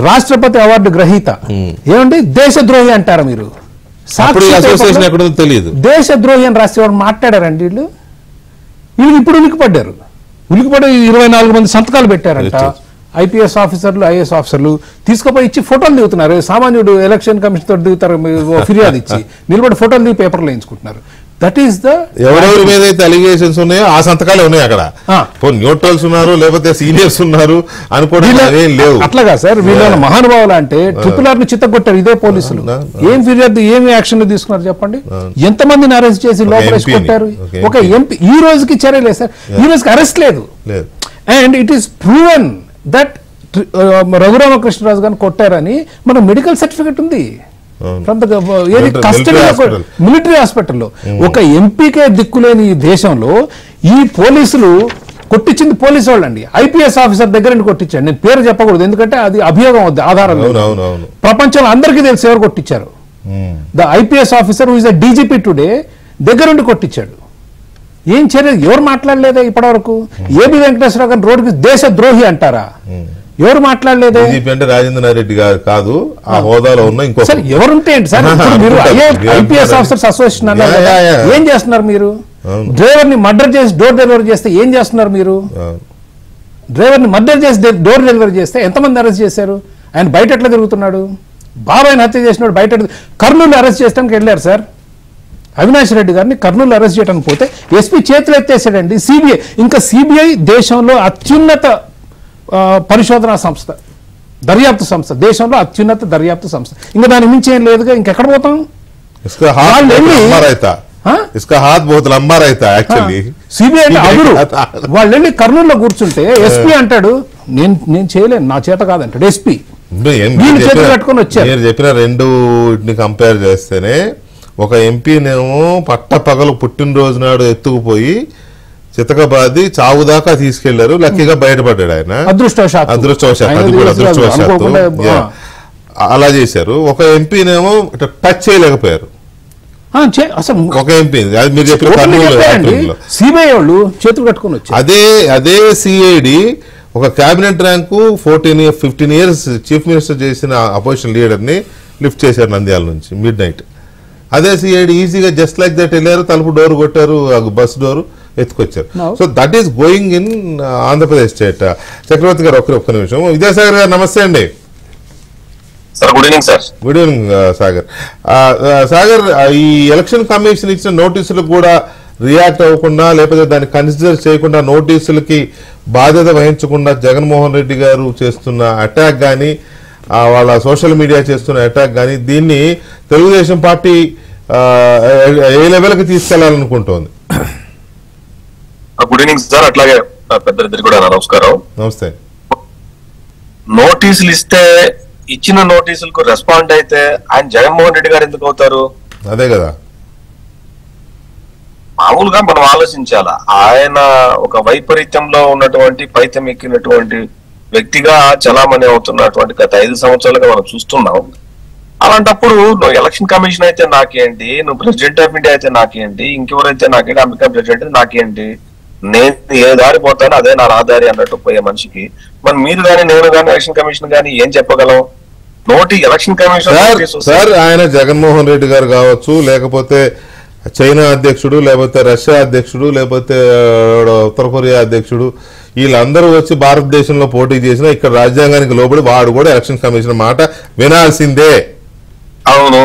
S3: రాష్ట్రపతి అవార్డు గ్రహీత. ఏమండి దేశద్రోహి అంటారా మీరు?
S1: అసోసియేషన్ ఎక్కడో తెలియదు.
S3: దేశద్రోహి అని రాసేవాడు మాట్లాడారండి వీళ్ళు ఇప్పుడు ఉలికిపడ్డారు. ఉలికిపడి 24 మంది సంతకాలు పెట్టారంట. ఐపీఎస్ ఆఫీసర్లు, ఐఏఎస్ ఆఫీసర్లు తీసుకుపోయి ఇచ్చి ఫోటోలు దిగుతున్నారు. సామాన్యుడు ఎలక్షన్ కమిషన్ తోటి దిగుతారు, ఫిర్యాదు ఇచ్చి నిలబడి ఫోటోలు దిగి పేపర్లు వేయించుకుంటున్నారు. దట్ ఈస్ ద
S1: ఎవరెవరి మీద అయితే అలిగేషన్స్ ఉన్నాయో ఆ సంతకాలే ఉన్నాయి అక్కడ. న్యూట్రల్స్ ఉన్నారు, లేకపోతే సీనియర్స్ ఉన్నారు అనుకోవడం ఏం లేవు.
S3: అట్లాగా సార్, వీళ్ళ మహానుభావులు అంటే ట్రిపుల్ ఆర్ ని చిత్తగొట్టారు ఇదే పోలీసులు. ఏం ఫిర్యాదు, ఏమి యాక్షన్ తీసుకున్నారు చెప్పండి? ఎంతమందిని అరెస్ట్ చేసి లోపల కొట్టారు? ఒక ఎంపీ ఈ రోజుకి చర్య లేదు సార్, ఈ రోజుకి అరెస్ట్ లేదు. And it is proven that Raghu Rama Krishna Raju గారిని కొట్టారని మన మెడికల్ సర్టిఫికెట్ ఉంది ఫ్రమ్ ద కస్టడీ మిలిటరీ హాస్పిటల్లో. ఒక ఎంపీకే దిక్కులేని ఈ దేశంలో ఈ పోలీసులు కొట్టించింది పోలీసు వాళ్ళండి. ఐపీఎస్ ఆఫీసర్ దగ్గర కొట్టించాడు. నేను పేరు చెప్పకూడదు ఎందుకంటే అది అభియోగం అవుద్ది, ఆధారం. ప్రపంచంలో అందరికీ తెలుసు ఎవరు కొట్టించారు. The IPS officer who is the DGP today దగ్గరుండి కొట్టించాడు. ఏం చర్య ఎవరు మాట్లాడలేదే ఇప్పటివరకు? ఏబి వెంకటేశ్వరరావు గారిని రోడ్డుకి దేశ ద్రోహి అంటారా? ఎవరు మాట్లాడలేదే?
S1: అంటే రాజేంద్ర రెడ్డి గారు కాదు, ఆ హోదాలో ఉన్న ఇంకో
S3: సార్ ఎవరుంటే ఏంటి సార్? మీరు ఐపీఎస్ ఆఫీసర్స్ అసోసియేషన్ అన్నారు, ఏం చేస్తున్నారు మీరు? డ్రైవర్ ని మర్డర్ చేసి డోర్ డెలివరీ చేస్తే ఏం చేస్తున్నారు మీరు? డ్రైవర్ ని మర్డర్ చేసి డోర్ డెలివరీ చేస్తే ఎంతమంది అరెస్ట్ చేశారు? ఆయన బయట ఎట్లా తిరుగుతున్నాడు? బాబాయిని హత్య చేసినాడు బయట. కర్నూలు అరెస్ట్ చేయడానికి వెళ్ళారు సార్. అవినాష్ రెడ్డి గారిని కర్నూలు అరెస్ట్ చేయడానికి పోతే ఎస్పీ చేతులు ఎత్తేసాడండి. సిబిఐ, ఇంకా సిబిఐ దేశంలో అత్యున్నత పరిశోధనా సంస్థ, దర్యాప్తు సంస్థ, దేశంలో అత్యున్నత దర్యాప్తు సంస్థ. ఇంకా దాని మించి ఏం లేదుగా, ఇంకెక్కడ పోతాం? సిబిఐ అదురు వాళ్ళు వెళ్ళి కర్నూలులో కూర్చుంటే ఎస్పీ అంటాడు నేను చేయలేను, నా చేత కాదంటాడు ఎస్పీ. చేతులు కట్టుకొని వచ్చారు.
S1: మీరు చెప్పిన రెండుని కంపేర్ చేస్తేనే ఒక ఎంపీనేమో పట్టపగలు పుట్టినరోజు నాడు ఎత్తుకుపోయి చితకబాది చావు దాకా తీసుకెళ్లారు, లక్కీగా బయటపడ్డాడు ఆయన.
S3: అదృష్టవశాత్తు
S1: అది కూడా అదృష్టవశాత్తు అలా చేశారు. ఒక ఎంపీనేమో టచ్ చేయలేకపోయారు.
S3: అసలు
S1: ఒక ఎంపీ మీరు చెప్పిన
S3: సిబిఐ వాళ్ళు చేతులు కట్టుకొని వచ్చారు.
S1: అదే సిఐడి ఒక cabinet rank 15 years chief minister చేసిన అపోజిషన్ లీడర్ ని లిఫ్ట్ చేశారు నంద్యాల నుంచి మిడ్ నైట్. అదే సిఐడి ఈజీగా జస్ట్ లైక్ దట్ వెళ్ళారు, తలుపు డోర్ కొట్టారు, బస్ డోర్ ఎత్తుకొచ్చారు. So that is going in Andhra Pradesh state. Chakravarthi garu ఒక్క నిమిషం. విద్యాసాగర్ గారు నమస్తే అండి.
S4: Good evening sir.
S1: Good evening Sagar. Sagar, ఈ ఎలక్షన్ కమిషన్ ఇచ్చిన నోటీసులకు కూడా రియాక్ట్ అవ్వకుండా, లేకపోతే దాన్ని కన్సిడర్ చేయకుండా, నోటీసులకి బాధ్యత వహించకుండా జగన్మోహన్ రెడ్డి గారు చేస్తున్న అటాక్ కానీ, వాళ్ళ సోషల్ మీడియా చేస్తున్న అటాక్ కానీ, దీన్ని తెలుగుదేశం పార్టీ ఏ లెవెల్కి తీసుకెళ్లాలనుకుంటోంది?
S4: Good evening sir. అట్లాగే పెద్దలిద్దరు కూడా నమస్కారం.
S1: నమస్తే.
S4: నోటీసులు ఇస్తే ఇచ్చిన నోటీసులకు రెస్పాండ్ అయితే ఆయన జగన్మోహన్ రెడ్డి గారు ఎందుకు అవుతారు?
S1: అదే కదా.
S4: మామూలుగా మనం ఆలోచించాలా. ఆయన ఒక వైపరీత్యంలో ఉన్నటువంటి పైతం ఎక్కినటువంటి వ్యక్తిగా చలామణి అవుతున్నటువంటి గత 5 సంవత్సరాలుగా మనం చూస్తున్నాం. అలాంటప్పుడు నువ్వు ఎలక్షన్ కమిషన్ అయితే నాకేంటి, నువ్వు ప్రెసిడెంట్ ఆఫ్ ఇండియా అయితే నాకేంటి, ఇంకెవరైతే నాకేంటి, అమెరికా ప్రెసిడెంట్ అయితే నాకేంటి, నేను ఏ దారి పోతానో అదే నా రహదారి అన్నట్టు పోయే మనిషికి మరి మీరు కానీ నేను కానీ ఎలక్షన్ కమిషన్ కానీ ఏం చెప్పగలం? ఎలక్షన్ కమిషన్
S1: సార్, ఆయన జగన్మోహన్ రెడ్డి గారు కావచ్చు, లేకపోతే చైనా అధ్యక్షుడు, లేకపోతే రష్యా అధ్యక్షుడు, లేకపోతే ఉత్తర కొరియా అధ్యక్షుడు, వీళ్ళందరూ వచ్చి భారతదేశంలో పోటీ చేసినా ఇక్కడ రాజ్యాంగానికి లోబడి వాడు కూడా ఎలక్షన్ కమిషన్ మాట వినాల్సిందే.
S4: అవును.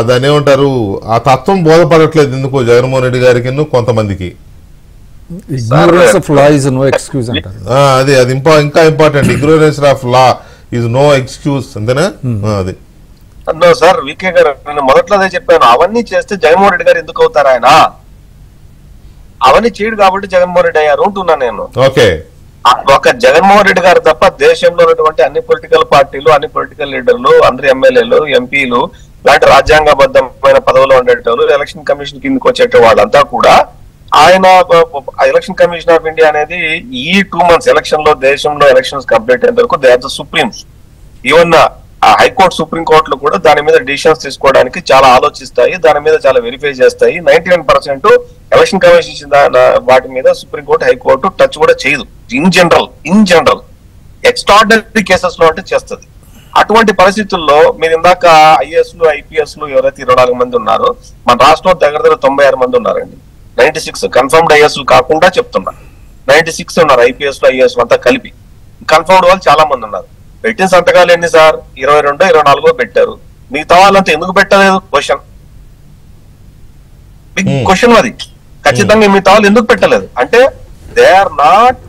S1: దాన్ని ఏమంటారు, ఆ తత్వం బోధపడట్లేదు ఎందుకో జగన్మోహన్ రెడ్డి గారికి కొంతమందికి. అది ఇంకా important. Ignorance of law is no excuse, అంతేనా? అది
S4: సార్ వికే గారు, నేను మొదట్లో అదే చెప్పాను. అవన్నీ చేస్తే జగన్మోహన్ రెడ్డి గారు ఎందుకు అవుతారు? ఆయన అవన్నీ చేయడు కాబట్టి జగన్మోహన్ రెడ్డి అయ్యారు అంటున్నా నేను.
S1: ఓకే.
S4: ఒక జగన్మోహన్ రెడ్డి గారు తప్ప దేశంలో ఉన్నటువంటి అన్ని పొలిటికల్ పార్టీలు, అన్ని పొలిటికల్ లీడర్లు, అందరు ఎమ్మెల్యేలు, ఎంపీలు, ఇలాంటి రాజ్యాంగబద్ధమైన పదవులు ఉండేటోళ్ళు, ఎలక్షన్ కమిషన్ కిందకి వచ్చేట వాళ్ళంతా కూడా ఆయన ఎలక్షన్ కమిషన్ ఆఫ్ ఇండియా అనేది ఈ 2 months ఎలక్షన్ లో దేశంలో ఎలక్షన్స్ కంప్లీట్ అయిన వరకు they are the supremes. Even high court, సుప్రీంకోర్టులు కూడా దాని మీద డిసిషన్స్ తీసుకోవడానికి చాలా ఆలోచిస్తాయి, దాని మీద చాలా వెరిఫై చేస్తాయి. 99% ఎలక్షన్ కమిషన్ ఇచ్చిన వాటి మీద సుప్రీంకోర్టు, హైకోర్టు టచ్ కూడా చేయదు. ఇన్ జనరల్ ఎక్స్ట్రాడినరీ కేసెస్ లో అంటే చేస్తుంది. అటువంటి పరిస్థితుల్లో మీరు ఇందాక ఐఏఎస్లు, ఐపీఎస్లు ఎవరైతే 24 మంది ఉన్నారో, మన రాష్ట్రంలో దగ్గర 96 మంది ఉన్నారండి. 96 కన్ఫర్మ్డ్ ఐఏఎస్ కాకుండా చెప్తున్నా 96 ఉన్నారు IPS IAS అంతా కలిపి. కన్ఫర్మ్డ్ వాళ్ళు చాలా మంది ఉన్నారు. పెట్టిన సంతకాలు ఎన్ని సార్? 22 24 పెట్టారు. మిగతా వాళ్ళంతా ఎందుకు పెట్టలేదు? క్వశ్చన్, బిగ్ క్వశ్చన్ అది. ఖచ్చితంగా మిగతా వాళ్ళు ఎందుకు పెట్టలేదు అంటే they are not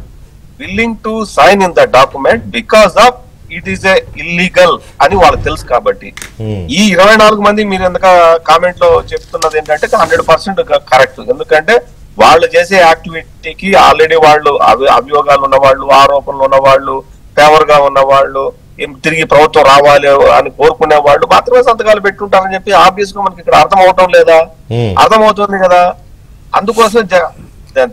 S4: willing to sign in the document because of it is a illegal అని వాళ్ళకి తెలుసు. కాబట్టి ఈ 24 మంది మీరు ఎందుక కామెంట్ లో చెప్తున్నది ఏంటంటే 100% కరెక్ట్. ఎందుకంటే వాళ్ళు చేసే యాక్టివిటీకి ఆల్రెడీ వాళ్ళు అభియోగాలు ఉన్నవాళ్ళు, ఆరోపణలు ఉన్నవాళ్ళు, ఫేవర్ గా ఉన్నవాళ్ళు, తిరిగి ప్రభుత్వం రావాలి అని కోరుకునే వాళ్ళు మాత్రమే సంతకాలు పెట్టుంటారని చెప్పి ఆబ్వియస్ గా మనకి ఇక్కడ అర్థం అవటం లేదా? అర్థమవుతుంది కదా. అందుకోసం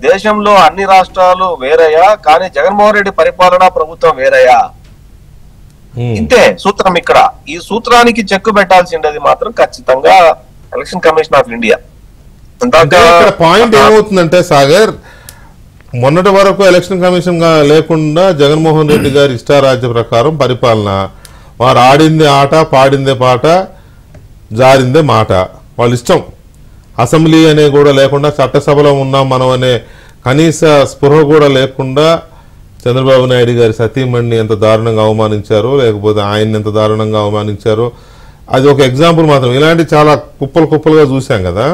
S4: దేశంలో అన్ని రాష్ట్రాలు వేరయ్యా, కానీ జగన్మోహన్ రెడ్డి పరిపాలన ప్రభుత్వం వేరయ్యా. ఇంతే సూత్రం. ఇక్కడ ఈ సూత్రానికి చెక్కు పెట్టాల్సిండేది మాత్రం ఖచ్చితంగా election commission of India.
S1: Point ఏమవుతుందంటే సాగర్, మొన్నటి వరకు ఎలక్షన్ కమిషన్ లేకుండా జగన్మోహన్ రెడ్డి గారి ఇష్టారాజ్య ప్రకారం పరిపాలన. వారు ఆడిందే ఆట, పాడిందే పాట, జారిందే మాట, వాళ్ళ ఇష్టం. అసెంబ్లీ అనే కూడా లేకుండా, చట్టసభలో ఉన్నాం మనం అనే కనీస స్పృహ కూడా లేకుండా చంద్రబాబు నాయుడు గారి సతీమణిని ఎంత దారుణంగా అవమానించారో, లేకపోతే ఆయన్ని ఎంత దారుణంగా అవమానించారో అది ఒక ఎగ్జాంపుల్ మాత్రం. ఇలాంటి చాలా కుప్పలుగా చూసాం కదా.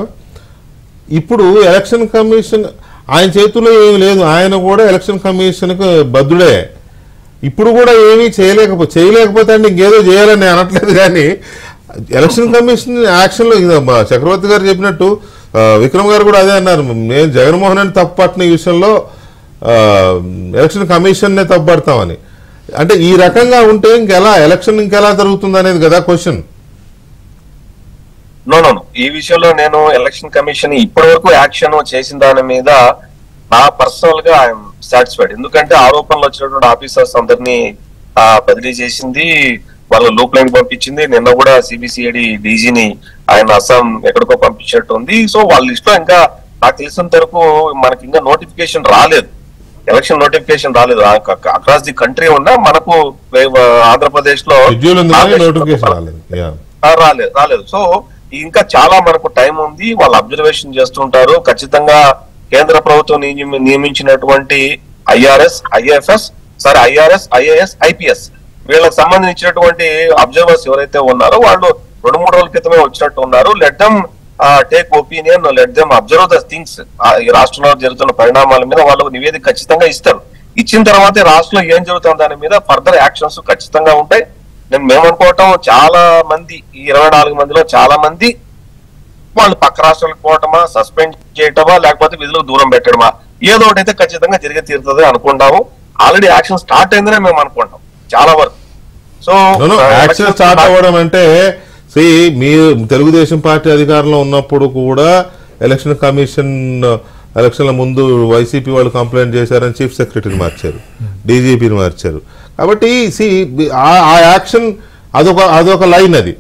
S1: ఇప్పుడు ఎలక్షన్ కమిషన్ ఆయన చేతుల్లో ఏమి లేదు, ఆయన కూడా ఎలక్షన్ కమిషన్కు బద్దుడే. ఇప్పుడు కూడా ఏమీ చేయలేకపోతే అంటే ఇంకేదో చేయాలని నేను అనట్లేదు, కానీ ఎలక్షన్ కమిషన్ యాక్షన్లో చక్రవర్తి గారు చెప్పినట్టు విక్రమ్ గారు కూడా అదే అన్నారు. నేను జగన్మోహన్ రెడ్డి తప్పు పట్టిన ఈ విషయంలో ఎలక్షన్ కమిషన్నే తప్పుపడతామని. అంటే ఈ రకంగా ఉంటే ఎలక్షన్ ఇంకెలా జరుగుతుంది అనేది కదా క్వశ్చన్.
S4: నో ఈ విషయంలో నేను ఎలక్షన్ కమిషన్ ఇప్పటి వరకు యాక్షన్ చేసిన దాని మీద నా పర్సనల్ గా ఐఎమ్ సాటిస్ఫైడ్. ఎందుకంటే ఆరోపణలు వచ్చినటువంటి ఆఫీసర్స్ అందరినీ బదిలీ చేసింది, వాళ్ళ లూప్ లైన్ పంపించింది. నిన్న కూడా సిబిసిఐడి డీజీని ఆయన అస్సాం ఎక్కడికో పంపించినట్టు ఉంది. సో వాళ్ళ లిస్ట్ లో ఇంకా నాకు తెలిసినంత వరకు మనకి ఇంకా నోటిఫికేషన్ రాలేదు, ఎలక్షన్ నోటిఫికేషన్ రాలేదు. అక్రాస్ ది కంట్రీ ఉన్నా మనకు ఆంధ్రప్రదేశ్ లో రాలేదు. సో ఇంకా చాలా మనకు టైం ఉంది. వాళ్ళు అబ్జర్వేషన్ చేస్తుంటారు. ఖచ్చితంగా కేంద్ర ప్రభుత్వం నియమించినటువంటి ఐఆర్ఎస్, ఐఏఎస్, IPS వీళ్ళకి సంబంధించినటువంటి అబ్జర్వర్స్ ఎవరైతే ఉన్నారో వాళ్ళు 2-3 రోజుల క్రితమే వచ్చినట్టు ఉన్నారు. Let them take opinion, let them observe the things. ఈ రాష్ట్రంలో జరుగుతున్న పరిణామాల మీద వాళ్ళకు నివేదిక ఖచ్చితంగా ఇస్తారు. ఇచ్చిన తర్వాతే రాష్ట్రంలో ఏం జరుగుతుంది దాని మీద ఫర్దర్ యాక్షన్స్ ఖచ్చితంగా ఉంటాయి. మేమనుకోవటం చాలా మంది, ఈ 24 మందిలో చాలా మంది వాళ్ళు పక్క రాష్ట్రాలకు పోవటమా, సస్పెండ్ చేయటమా, లేకపోతే విధులకు దూరం పెట్టడమా, ఏదో ఒకటి అయితే ఖచ్చితంగా జరిగి తీరుతుంది అనుకుంటాము. ఆల్రెడీ యాక్షన్ స్టార్ట్ అయిందనే మేము అనుకుంటాం చాలా వరకు. సో
S1: యాక్షన్ స్టార్ట్ అవ్వడం అంటే మీరు తెలుగుదేశం పార్టీ అధికారంలో ఉన్నప్పుడు కూడా ఎలక్షన్ కమిషన్ ఎలక్షన్ల ముందు వైసీపీ వాళ్ళు కంప్లైంట్ చేశారని చీఫ్ సెక్రటరీని మార్చారు, డీజీపీని మార్చారు. కాబట్టి ఆ యాక్షన్ అదొక లైన్. అది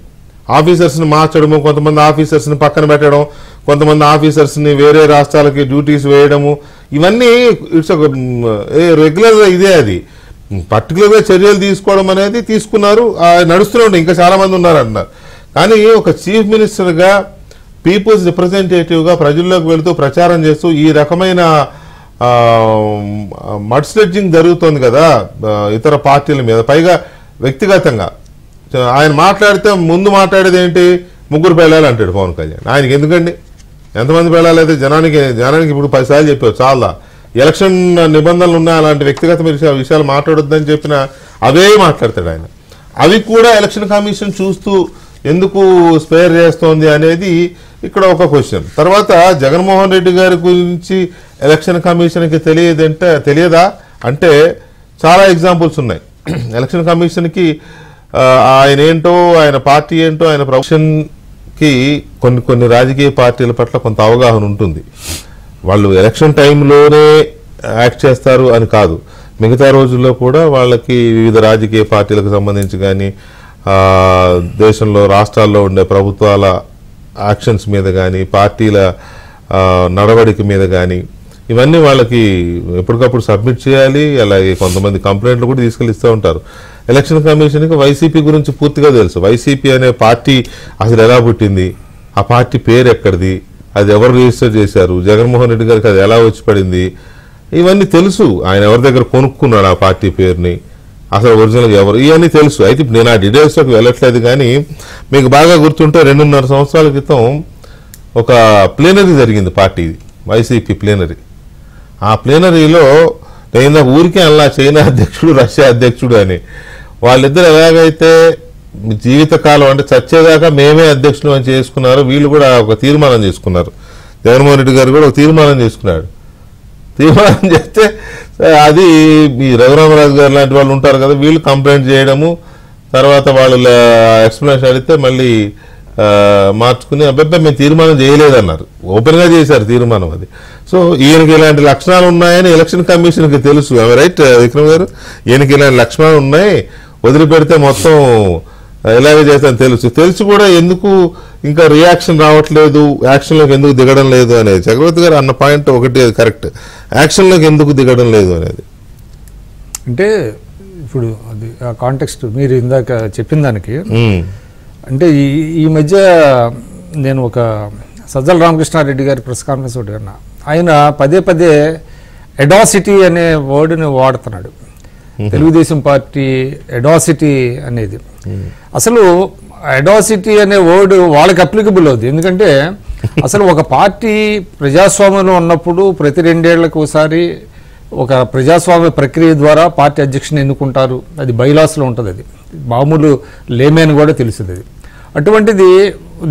S1: ఆఫీసర్స్ని మార్చడము, కొంతమంది ఆఫీసర్స్ని పక్కన పెట్టడం, కొంతమంది ఆఫీసర్స్ని వేరే రాష్ట్రాలకి డ్యూటీస్ వేయడము, ఇవన్నీ ఇట్స్ ఒక రెగ్యులర్గా ఇదే. అది పర్టికులర్గా చర్యలు తీసుకోవడం అనేది తీసుకున్నారు, నడుస్తూనే ఉంటాయి. ఇంకా చాలా మంది ఉన్నారు అంటున్నారు. కానీ ఒక చీఫ్ మినిస్టర్గా, పీపుల్స్ రిప్రజెంటేటివ్గా ప్రజల్లోకి వెళుతూ ప్రచారం చేస్తూ ఈ రకమైన మడ్ స్లెడ్జింగ్ జరుగుతోంది కదా ఇతర పార్టీల మీద, పైగా వ్యక్తిగతంగా. ఆయన మాట్లాడితే ముందు మాట్లాడేది ఏంటి, 3 పెళ్ళాలి అంటాడు పవన్ కళ్యాణ్. ఆయనకి ఎందుకండి, ఎంతమంది పెళ్ళాలి అయితే జనానికి ఇప్పుడు 10 సార్లు చెప్పారు చాలా. ఎలక్షన్ నిబంధనలు ఉన్నాయి, అలాంటి వ్యక్తిగత విషయాలు మాట్లాడొద్దని చెప్పిన అవే మాట్లాడతాడు ఆయన. అవి కూడా ఎలక్షన్ కమిషన్ చూస్తూ ఎందుకు స్పేర్ చేస్తోంది అనేది ఇక్కడ ఒక క్వశ్చన్. తర్వాత జగన్మోహన్ రెడ్డి గారి గురించి ఎలక్షన్ కమిషన్కి తెలియదా అంటే చాలా ఎగ్జాంపుల్స్ ఉన్నాయి. ఎలక్షన్ కమిషన్కి ఆయన ఏంటో, ఆయన పార్టీ ఏంటో, ఆయన ప్రొఫెషన్కి కొన్ని రాజకీయ పార్టీల పట్ల కొంత అవగాహన ఉంటుంది. వాళ్ళు ఎలక్షన్ టైంలోనే యాక్ట్ చేస్తారు అని కాదు, మిగతా రోజుల్లో కూడా వాళ్ళకి వివిధ రాజకీయ పార్టీలకు సంబంధించి కానీ, దేశంలో రాష్ట్రాల్లో ఉండే ప్రభుత్వాల యాక్షన్స్ మీద కానీ, పార్టీల నడవడిక మీద కానీ, ఇవన్నీ వాళ్ళకి ఎప్పటికప్పుడు సబ్మిట్ చేయాలి. అలాగే కొంతమంది కంప్లైంట్లు కూడా తీసుకెళ్ళిస్తూ ఉంటారు. ఎలక్షన్ కమిషన్కి వైసీపీ గురించి పూర్తిగా తెలుసు. వైసీపీ అనే పార్టీ అసలు ఎలా పుట్టింది, ఆ పార్టీ పేరు ఎక్కడిది, అది ఎవరు రిజిస్టర్ చేశారు, జగన్మోహన్ రెడ్డి గారికి అది ఎలా వచ్చి పడింది, ఇవన్నీ తెలుసు. ఆయన ఎవరి దగ్గర కొనుక్కున్నాడు ఆ పార్టీ పేరుని, అసలు ఒరిజినల్ ఎవరు, ఇవన్నీ తెలుసు. అయితే ఇప్పుడు నేను ఆ డీటెయిల్స్లోకి వెళ్ళట్లేదు. కానీ మీకు బాగా గుర్తుంటే 2.5 సంవత్సరాల క్రితం ఒక ప్లేనరీ జరిగింది పార్టీది, వైసీపీ ప్లేనరీ. ఆ ప్లేనరీలో నేను ఊరికే అలా చైనా అధ్యక్షుడు, రష్యా అధ్యక్షుడు అని వాళ్ళిద్దరు ఎలాగైతే జీవితకాలం అంటే చచ్చేదాకా మేమే అధ్యక్షుడు అని చేసుకున్నారు, వీళ్ళు కూడా ఒక తీర్మానం చేసుకున్నారు. జగన్మోహన్ రెడ్డి గారు కూడా ఒక తీర్మానం చేసుకున్నాడు. తీర్మానం చేస్తే అది ఈ రఘురామరాజు గారు లాంటి వాళ్ళు ఉంటారు కదా, వీళ్ళు కంప్లైంట్ చేయడము, తర్వాత వాళ్ళు ఎక్స్ప్లెనేషన్ అడిగితే మళ్ళీ మార్చుకుని అబ్బాయి మేము తీర్మానం చేయలేదన్నారు. ఓపెన్గా చేశారు తీర్మానం అది. సో ఈయనకి ఇలాంటి లక్షణాలు ఉన్నాయని ఎలక్షన్ కమిషన్కి తెలుసు. రైట్ విక్రమ్ గారు, ఈయనకి ఇలాంటి లక్షణాలు ఉన్నాయి, వదిలిపెడితే మొత్తం ఇలాగే చేస్తాను తెలుసు కూడా ఎందుకు ఇంకా రియాక్షన్ రావట్లేదు, యాక్షన్లోకి ఎందుకు దిగడం లేదు అనేది. చక్రవర్తి గారు అన్న పాయింట్ ఒకటి కరెక్ట్, యాక్షన్లోకి ఎందుకు దిగడం లేదు అనేది.
S2: అంటే ఇప్పుడు అది ఆ కాంటెక్స్ట్ మీరు ఇందాక చెప్పిన దానికి అంటే ఈ మధ్య నేను ఒక సజ్జల రామకృష్ణారెడ్డి గారి ప్రెస్ కాన్ఫరెన్స్ ఒకటి విన్నా. ఆయన పదే పదే ఎడాసిటీ అనే వర్డ్ని వాడుతున్నాడు. తెలుగుదేశం పార్టీ ఎడాసిటీ అనేది అసలు ఎడాసిటీ అనే వర్డ్ వాళ్ళకి అప్లికబుల్ అవుతుంది. ఎందుకంటే అసలు ఒక పార్టీ ప్రజాస్వామ్యంలో ఉన్నప్పుడు ప్రతి 2 ఏళ్లకు ఒకసారి ఒక ప్రజాస్వామ్య ప్రక్రియ ద్వారా పార్టీ అధ్యక్షుని ఎన్నుకుంటారు. అది బైలాస్లో ఉంటుంది. అది మామూలు లేమేని కూడా తెలుస్తుంది. అది అటువంటిది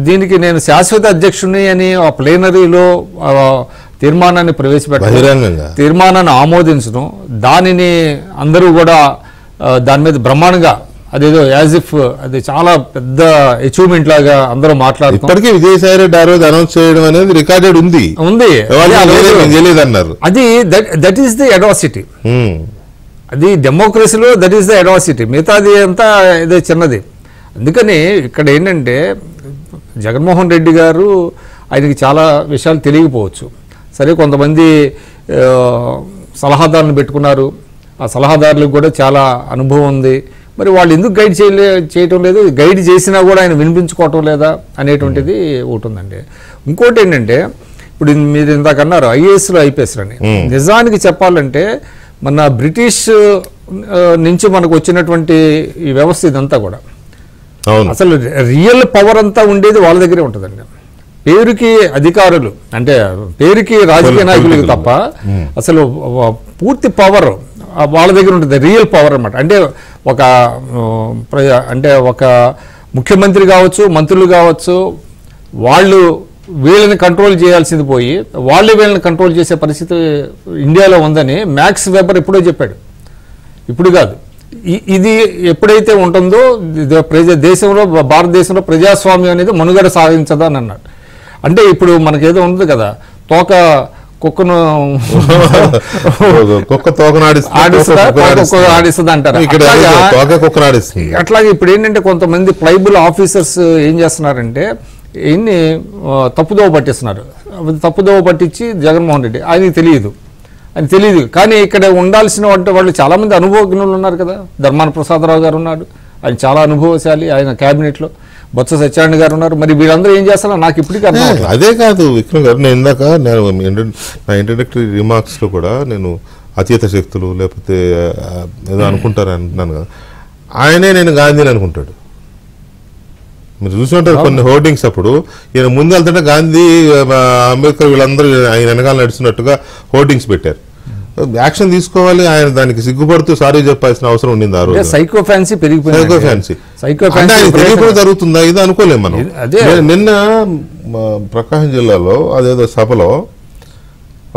S2: దీనికి నేను శాశ్వత అధ్యక్షుని అని ఆ ప్లేనరీలో తీర్మానాన్ని ప్రవేశపెట్టడం, తీర్మానాన్ని ఆమోదించడం, దానిని అందరూ కూడా దాని మీద బ్రహ్మాండంగా అదేదో యాజ్ ఇఫ్ అది చాలా పెద్ద అచీవ్మెంట్ లాగా అందరూ మాట్లాడుతారు.
S1: ఇప్పటికీ విజయసాయి రెడ్డి ఆ రోజు అనౌన్స్ చేయడం అనేది రికార్డెడ్ ఉంది.
S2: అది దట్ ఈస్ ది అడాసిటీ. అది డెమోక్రసీలో దట్ ఈస్ ది అడాసిటీ. మిగతాది అంతా ఇదే చిన్నది. అందుకని ఇక్కడ ఏంటంటే జగన్మోహన్ రెడ్డి గారు ఆయనకి చాలా విషయాలు తెలియకపోవచ్చు. సరే, కొంతమంది సలహాదారులను పెట్టుకున్నారు. ఆ సలహాదారులకు కూడా చాలా అనుభవం ఉంది. మరి వాళ్ళు ఎందుకు గైడ్ చేయటం లేదు, గైడ్ చేసినా కూడా ఆయన వినిపించుకోవటం లేదా అనేటువంటిది ఒకటి ఉందండి. ఇంకోటి ఏంటంటే ఇప్పుడు మీరు ఇందాక అన్నారు ఐఏఎస్లు ఐపీఎస్లు అని. నిజానికి చెప్పాలంటే మన బ్రిటిష్ నుంచి మనకు వచ్చినటువంటి ఈ వ్యవస్థ ఇదంతా కూడా అసలు రియల్ పవర్ అంతా ఉండేది వాళ్ళ దగ్గరే ఉంటుందండి. పేరుకి అధికారులు అంటే పేరుకి రాజకీయ నాయకులకు తప్ప అసలు పూర్తి పవర్ వాళ్ళ దగ్గర ఉంటుంది. రియల్ పవర్ అన్నమాట. అంటే ఒక ముఖ్యమంత్రి కావచ్చు, మంత్రులు కావచ్చు, వాళ్ళు వీళ్ళని కంట్రోల్ చేయాల్సింది పోయి వాళ్ళే వీళ్ళని కంట్రోల్ చేసే పరిస్థితి ఇండియాలో ఉందని మ్యాక్స్ వెబర్ ఎప్పుడో చెప్పాడు. ఇప్పుడు కాదు. ఇది ఎప్పుడైతే ఉంటుందో దేశంలో, భారతదేశంలో ప్రజాస్వామ్యం అనేది మనుగడ సాధించదా అని అన్నాడు. అంటే ఇప్పుడు మనకేదో ఉంది కదా, తోక కుక్కను ఆడిస్తుంది అంటారు. అట్లాగే ఇప్పుడు ఏంటంటే కొంతమంది ట్రైబల్ ఆఫీసర్స్ ఏం చేస్తున్నారంటే ఇన్ని తప్పుదోవ పట్టిస్తున్నారు. తప్పుదోవ పట్టించి జగన్మోహన్ రెడ్డి ఆయనకి తెలియదు కానీ ఇక్కడ ఉండాల్సిన వాళ్ళు చాలా మంది అనుభవజ్ఞులు ఉన్నారు కదా. ధర్మాన ప్రసాదరావు గారు ఉన్నాడు, ఆయన చాలా అనుభవశాలి, ఆయన క్యాబినెట్లో బొత్స సత్యనారాయణ గారు ఉన్నారు. మరి వీళ్ళందరూ ఏం చేస్తారో నాకు ఇప్పటికీ అర్థం.
S1: అదే కాదు విక్రమ్ గారు, నేను ఇందాక నా ఇంట్రడక్టరీ రిమార్క్స్లో కూడా నేను అతీత శక్తులు లేకపోతే ఏదో అనుకుంటారు అంటున్నాను కదా. ఆయనే నేను గాంధీని అనుకుంటాడు. మీరు చూసుకుంటారు కొన్ని హోర్డింగ్స్. అప్పుడు ఈయన ముందు వెళ్తుంటే గాంధీ, అంబేద్కర్ వీళ్ళందరూ ఆయన వెనకాల నడుస్తున్నట్టుగా హోర్డింగ్స్ పెట్టారు. యాక్షన్ తీసుకోవాలి, ఆయన దానికి సిగ్గుపడుతూ సారీ చెప్పాల్సిన అవసరం ఉండింది. ఆ రోజు
S2: సైకో ఫ్యాన్సీ
S1: జరుగుతుందా ఇది అనుకోలేము మనం. నిన్న ప్రకాశం జిల్లాలో అదేదో సభలో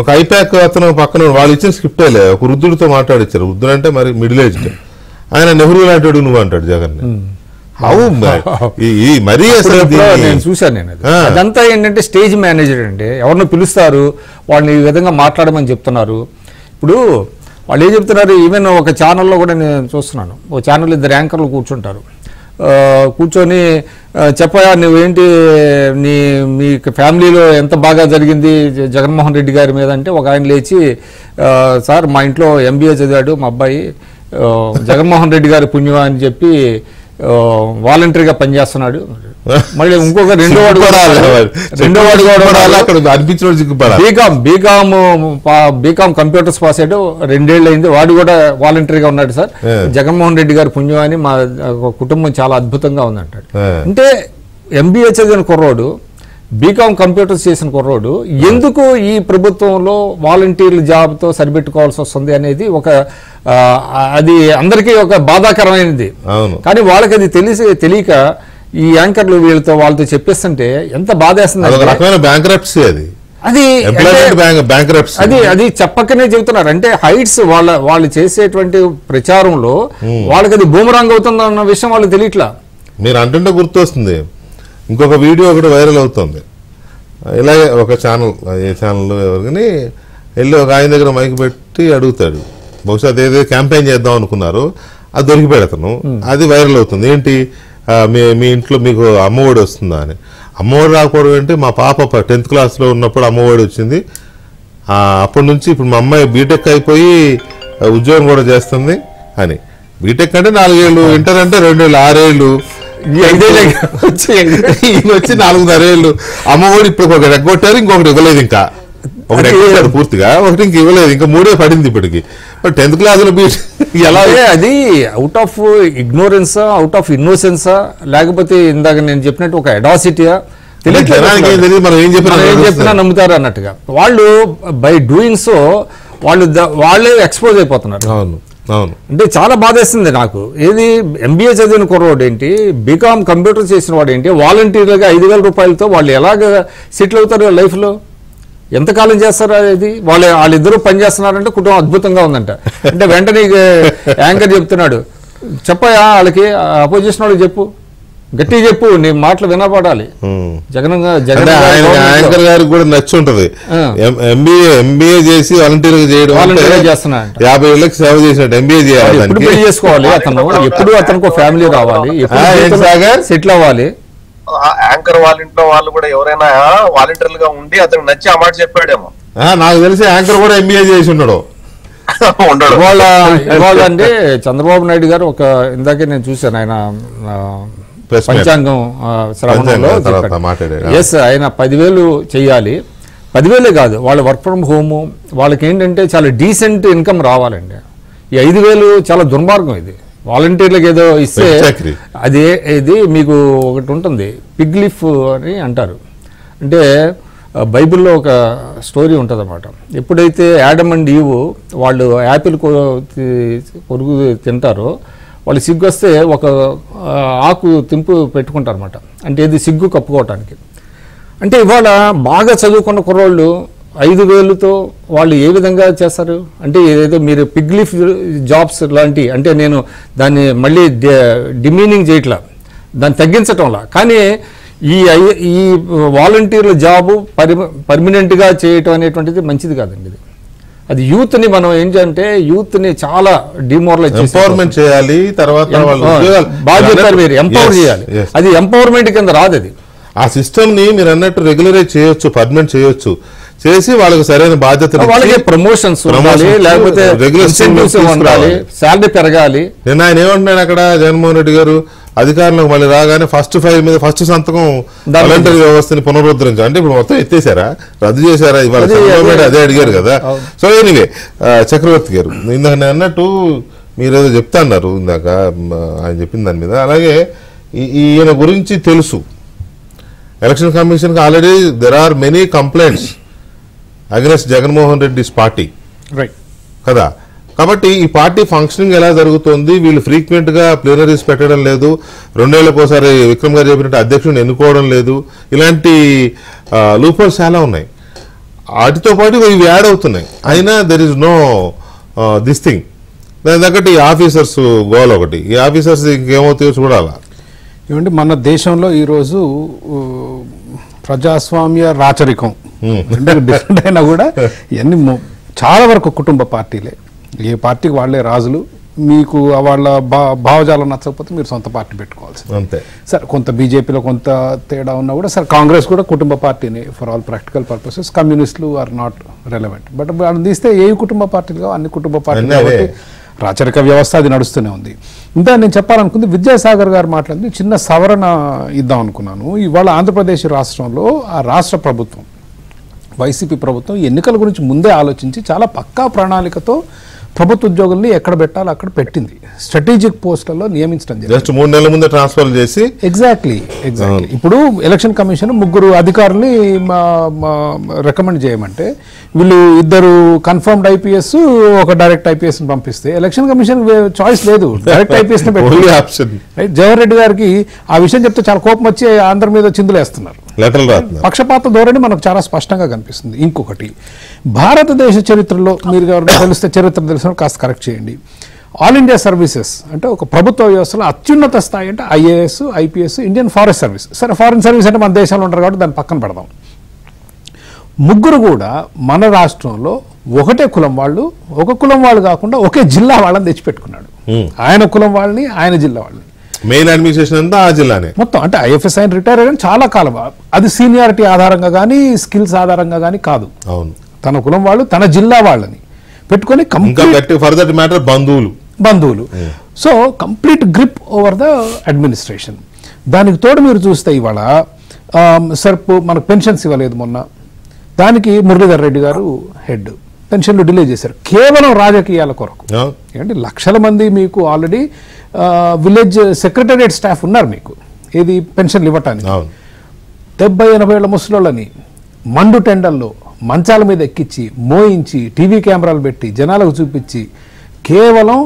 S1: ఒక ఐపాక్ అతను పక్కన వాళ్ళు ఇచ్చిన స్క్రిప్ట్ లే ఒక వృద్ధుడితో మాట్లాడిచ్చారు. వృద్ధుడు అంటే మరి మిడిల్ ఏజ్డ్. ఆయన నెహ్రూ లాంటి నువ్వు అంటాడు జగన్. మరీ
S2: నేను చూశాను. నేను అదంతా ఏంటంటే స్టేజ్ మేనేజర్ అండి. ఎవరినో పిలుస్తారు, వాళ్ళని ఈ విధంగా మాట్లాడమని చెప్తున్నారు. ఇప్పుడు వాళ్ళు ఏం చెప్తున్నారు, ఈవెన్ ఒక ఛానల్లో కూడా నేను చూస్తున్నాను, ఒక ఛానల్ 2 యాంకర్లు కూర్చుంటారు. కూర్చొని చెప్పయా నువ్వేంటి మీ ఫ్యామిలీలో ఎంత బాగా జరిగింది జగన్మోహన్ రెడ్డి గారి మీద అంటే ఒక ఆయన లేచి, సార్ మా ఇంట్లో MBA చదివాడు మా అబ్బాయి, జగన్మోహన్ రెడ్డి గారి పుణ్యం అని చెప్పి వాలంటరీగా పనిచేస్తున్నాడు. మళ్ళీ ఇంకొక రెండో వాడు బీకామ్ కంప్యూటర్స్ పాస్ అయ్యాడు, 2 ఏళ్ళు అయింది, వాడు కూడా వాలంటరీగా ఉన్నాడు సార్. జగన్మోహన్ రెడ్డి గారి పుణ్యం అని మా కుటుంబం చాలా అద్భుతంగా ఉందంటాడు. అంటే MBA చదివిన కుర్రోడు, బీకామ్ కంప్యూటర్స్ చేసిన కుర్రోడు ఎందుకు ఈ ప్రభుత్వంలో వాలంటీర్ల జాబ్తో సరిపెట్టుకోవాల్సి వస్తుంది అనేది అది అందరికీ ఒక బాధాకరమైనది. కానీ వాళ్ళకి అది తెలియక ఈ యాంకర్లు వాళ్ళతో చెప్పేస్తుంటే ఎంత బాధేస్తుంది. అది చెప్పకనే చెబుతున్నారు. అంటే హైట్స్ వాళ్ళు చేసేటువంటి ప్రచారంలో వాళ్ళకి అది బూమరాంగ్ అవుతుందన్న విషయం వాళ్ళకి తెలియట్లా.
S1: మీరు అంటుంటే గుర్తొస్తుంది, ఇంకొక వీడియో ఒకటి వైరల్ అవుతుంది. ఇలాగే ఒక ఛానల్, ఏ ఛానల్ ఎవరికని వెళ్ళి ఒక ఆయన దగ్గర మైక్ పెట్టి అడుగుతాడు. బహుశా అదేదో క్యాంపెయిన్ చేద్దాం అనుకున్నారు, అది దొరికిపోయాడు అతను. అది వైరల్ అవుతుంది. ఏంటి, మీ ఇంట్లో మీకు అమ్మఒడి వస్తుందా అని. అమ్మఒడి రాకపోవడం ఏంటి, మా పాప 10th క్లాస్లో ఉన్నప్పుడు అమ్మఒడి వచ్చింది, అప్పటి నుంచి ఇప్పుడు మా అమ్మాయి బీటెక్ అయిపోయి ఉద్యోగం కూడా చేస్తుంది అని. బీటెక్ అంటే 4 ఏళ్ళు, ఇంటర్ అంటే 2 ఏళ్ళు, 6 ఏళ్ళు, వచ్చి 4.5 ఏళ్ళు. అమ్మఒడి ఇప్పుడు ఒకటి ఎగ్గొట్టారు, ఇంకొకటి ఇవ్వలేదు. ఇంకా ఒకటి ఎగ్గొట్టారు పూర్తిగా, ఒకటి ఇంక ఇవ్వలేదు. ఇంకా 3 పడింది ఇప్పటికి. 10th క్లాసులో
S2: ఎలా అది అవుట్ ఆఫ్ ఇగ్నోరెన్సా, అవుట్ ఆఫ్ ఇన్నోసెన్సా, లేకపోతే ఇందాక నేను చెప్పినట్టు ఒక ఎడాసిటీయా తెలియదు. మనం ఏం చెప్పినా నమ్ముతారు అన్నట్టుగా వాళ్ళు బై డూయింగ్ సో వాళ్ళే ఎక్స్పోజ్ అయిపోతున్నారు.
S1: అవును.
S2: అంటే చాలా బాధేస్తుంది నాకు. ఏది MBA చదివిన కుర్రోడు ఏంటి, బీకామ్ కంప్యూటర్ చేసిన వాడు ఏంటి, వాలంటీర్లుగా 5,000 రూపాయలతో వాళ్ళు ఎలాగ సెటిల్ అవుతారు లైఫ్లో, ఎంతకాలం చేస్తారు? అది వాళ్ళిద్దరూ పనిచేస్తున్నారంటే కుటుంబం అద్భుతంగా ఉందంట. అంటే వెంటనే యాంకర్ చెప్తున్నాడు, చెప్పయా వాళ్ళకి, అపోజిషన్ వాళ్ళకి చెప్పు, గట్టిగా చెప్పు, నీ మాటలు వినపడాలి.
S1: యాంకర్ గారికి కూడా నచ్చి ఉంటది. ఎంబీఏ చేసి వాలంటీర్ చేయడం, 50 ఏళ్ళకి సేవ చేసినట్టు. MBA చేయాలి,
S2: చేసుకోవాలి, ఎప్పుడు అతనికి ఫ్యామిలీ రావాలి, సెటిల్ అవ్వాలి.
S4: యాంకర్ వాళ్ళ ఇంట్లో వాళ్ళు కూడా ఎవరైనా వాలంటీర్లుగా ఉండి అతనికి నచ్చి ఆ మాట చెప్పాడేమో.
S1: నాకు తెలిసి యాంకర్ కూడా MBA చేసి ఉన్నాడు.
S2: ఇవాళ అంటే చంద్రబాబు నాయుడు గారు ఇందాకే నేను చూశాను, ఆయన పంచాంగం శ్రవణంలో ఆయన 10,000 చెయ్యాలి. 10,000 కాదు, వాళ్ళు వర్క్ ఫ్రమ్ హోము, వాళ్ళకి ఏంటంటే చాలా డీసెంట్ ఇన్కమ్ రావాలండి. ఈ 5,000 చాలా దుర్మార్గం. ఇది వాలంటీర్లకు ఏదో ఇస్తే ఇది మీకు ఒకటి ఉంటుంది, పిగ్ లీఫ్ అని అంటారు. అంటే బైబిల్లో ఒక స్టోరీ ఉంటుంది అన్నమాట. ఎప్పుడైతే యాడమ్ అండ్ ఈవ్ వాళ్ళు యాపిల్ కొరుగు తింటారో, వాళ్ళు సిగ్గు వస్తే ఒక ఆకు తింపు పెట్టుకుంటారు అనమాట. అంటే ఇది సిగ్గు కప్పుకోవటానికి. అంటే ఇవాళ బాగా చదువుకున్న కుర్రోళ్ళు 5,000తో వాళ్ళు ఏ విధంగా చేస్తారు? అంటే ఏదో మీరు పిగ్ లీఫ్ జాబ్స్ లాంటి, అంటే నేను దాన్ని మళ్ళీ డిమీనింగ్ చేయట్లా, దాన్ని తగ్గించటంలా. కానీ ఈ వాలంటీర్ల జాబు పర్మనెంట్గా చేయటం అనేటువంటిది మంచిది కాదండి. ఇది అది యూత్ని మనం ఏంటంటే యూత్ని చాలా డిమోరలైజ్
S1: ఎంపవర్మెంట్ చేయాలి. తర్వాత
S2: బాగా చెప్పారు మీరు, ఎంపవర్ చేయాలి. అది ఎంపవర్మెంట్ కింద రాదు. అది
S1: ఆ సిస్టమ్ ని మీరు అన్నట్టు రెగ్యులరైజ్ చేయొచ్చు, పర్మనెంట్ చేయొచ్చు, చేసి వాళ్ళకి సరైన బాధ్యత,
S2: వాళ్ళకి ప్రమోషన్స్ ఉండాలి, లేకపోతే శాలరీ పెరగాలి.
S1: నేను ఆయన ఏమంటున్నాను అక్కడ, జగన్మోహన్ రెడ్డి గారు అధికారంలోకి మళ్ళీ రాగానే ఫస్ట్ ఫైల్ మీద ఫస్ట్ సంతకం వాలంటరీ వ్యవస్థని పునరుద్ధరించారు. అంటే ఇప్పుడు మొత్తం ఎత్తేసారా, రద్దు చేశారా? ఇవాళ అదే అడిగారు కదా. సో ఎనీవే, చక్రవర్తి గారు ఇందాక నేను అన్నట్టు మీరు ఏదో చెప్తా అన్నారు ఇందాక, ఆయన చెప్పిన దాని మీద. అలాగే ఈయన గురించి తెలుసు, ఎలక్షన్ కమిషన్ కి already there are many complaints against Jaganmohan Reddy's party,
S2: right
S1: కదా. కాబట్టి ఈ పార్టీ ఫంక్షనింగ్ ఎలా జరుగుతుంది, వీళ్ళు ఫ్రీక్వెంట్ గా ప్లీనరీస్ పెట్టడం లేదు, 2 ఏళ్లకోసారి విక్రమ్ గారు చెప్పినట్టు అధ్యక్షుడిని ఎన్నుకోవడం లేదు, ఇలాంటి లూప్హోల్స్ చాలా ఉన్నాయి. వాటితో పాటు ఇవి యాడ్ అవుతున్నాయి. అయినా there is no this thing. దాని తగ్గట్టు ఈ ఆఫీసర్స్ గోల్ ఒకటి, ఈ ఆఫీసర్స్ ఇంకేమవుతాయో చూడాలా.
S3: ఏమంటే మన దేశంలో ఈరోజు ప్రజాస్వామ్య రాచరికం అంటే డిఫరెంట్ అయినా కూడా ఇవన్నీ చాలా వరకు కుటుంబ పార్టీలే, ఏ పార్టీకి వాళ్లే రాజులు. మీకు వాళ్ళ భావజాలం నచ్చకపోతే మీరు సొంత పార్టీ పెట్టుకోవాల్సి
S1: అంతే.
S3: సార్ కొంత బీజేపీలో కొంత తేడా ఉన్నా కూడా సార్ కాంగ్రెస్ కూడా కుటుంబ పార్టీనే ఫర్ ఆల్ ప్రాక్టికల్ పర్పసెస్. కమ్యూనిస్టులు ఆర్ నాట్ రెలవెంట్. బట్ వాళ్ళు తీస్తే ఏ కుటుంబ పార్టీలుగా అన్ని కుటుంబ పార్టీలు కాబట్టి రాచరిక వ్యవస్థ అది నడుస్తూనే ఉంది. ఇంకా నేను చెప్పాలనుకుంది విద్యాసాగర్ గారు మాట్లాడింది చిన్న సవరణ ఇద్దాం అనుకున్నాను. ఇవాళ ఆంధ్రప్రదేశ్ రాష్ట్రంలో ఆ రాష్ట్ర ప్రభుత్వం వైసీపీ ప్రభుత్వం ఎన్నికల గురించి ముందే ఆలోచించి చాలా పక్కా ప్రణాళికతో ప్రభుత్వ ఉద్యోగుల్ని ఎక్కడ పెట్టాలో అక్కడ పెట్టింది. స్ట్రాటజిక్ పోస్టులలో నియమించడం జరిగింది.
S1: జస్ట్ 3 నెలల ముందే ట్రాన్స్ఫర్ చేసి
S3: ఎగ్జాక్ట్లీ ఇప్పుడు ఎలక్షన్ కమిషన్ 3 అధికారుల్ని రికమెండ్ చేయమంటే వీళ్ళు 2 కన్ఫర్మ్డ్ ఐపీఎస్, ఒక డైరెక్ట్ ఐపీఎస్ పంపిస్తే ఎలక్షన్ కమిషన్ చాయిస్ లేదు, direct IPS
S1: option.
S3: Jawahar Reddy గారికి ఆ విషయం చెప్తే చాలా కోపం వచ్చి అందరి మీద చిందులేస్తున్నారు. పక్షపాత ధోరణి మనకు చాలా స్పష్టంగా కనిపిస్తుంది. ఇంకొకటి, భారతదేశ చరిత్రలో మీరు తెలిస్తే చరిత్ర తెలిసిన కాస్త కరెక్ట్ చేయండి. ఆల్ ఇండియా సర్వీసెస్ అంటే ఒక ప్రభుత్వ వ్యవస్థలో అత్యున్నత స్థాయి అంటే IAS, IPS, Indian forest service. సరే, ఫారెన్ సర్వీస్ అంటే మన దేశంలో ఉంటారు కాబట్టి దాన్ని పక్కన పెడదాం. 3 కూడా మన రాష్ట్రంలో ఒకటే కులం వాళ్ళు, ఒక కులం వాళ్ళు కాకుండా ఒకే జిల్లా వాళ్ళని తెచ్చిపెట్టుకున్నాడు. ఆయన కులం వాళ్ళని, ఆయన జిల్లా వాళ్ళని.
S1: మెయిన్ అడ్మినిస్ట్రేషన్ అంతా ఆ జిల్లానే మొత్తం.
S3: అంటే ఐఎఫ్ఎస్ ఆయన రిటైర్ అయ్యారు చాలా కాలం. అది సీనియారిటీ ఆధారంగా కానీ స్కిల్స్ ఆధారంగా కానీ కాదు.
S1: అవును,
S3: తన కులం వాళ్ళు, తన జిల్లా వాళ్ళని పెట్టుకొని బంధువులు. So complete grip over the administration. దానికి తోడు మీరు చూస్తే ఇవాళ సర్పు మనకు పెన్షన్స్ ఇవ్వలేదు మొన్న, దానికి మురళీధర్ రెడ్డి గారు హెడ్. పెన్షన్లు డిలే చేశారు కేవలం రాజకీయాల కొరకు. ఏంటి, లక్షల మంది మీకు ఆల్రెడీ విలేజ్ సెక్రటేరియట్ స్టాఫ్ ఉన్నారు మీకు ఏది పెన్షన్లు ఇవ్వటానికి. 70-80 ఏళ్ల ముసలోళ్ళని మండు టెండల్లో మంచాల మీద ఎక్కించి మోయించి టీవీ కెమెరాలు పెట్టి జనాలకు చూపించి కేవలం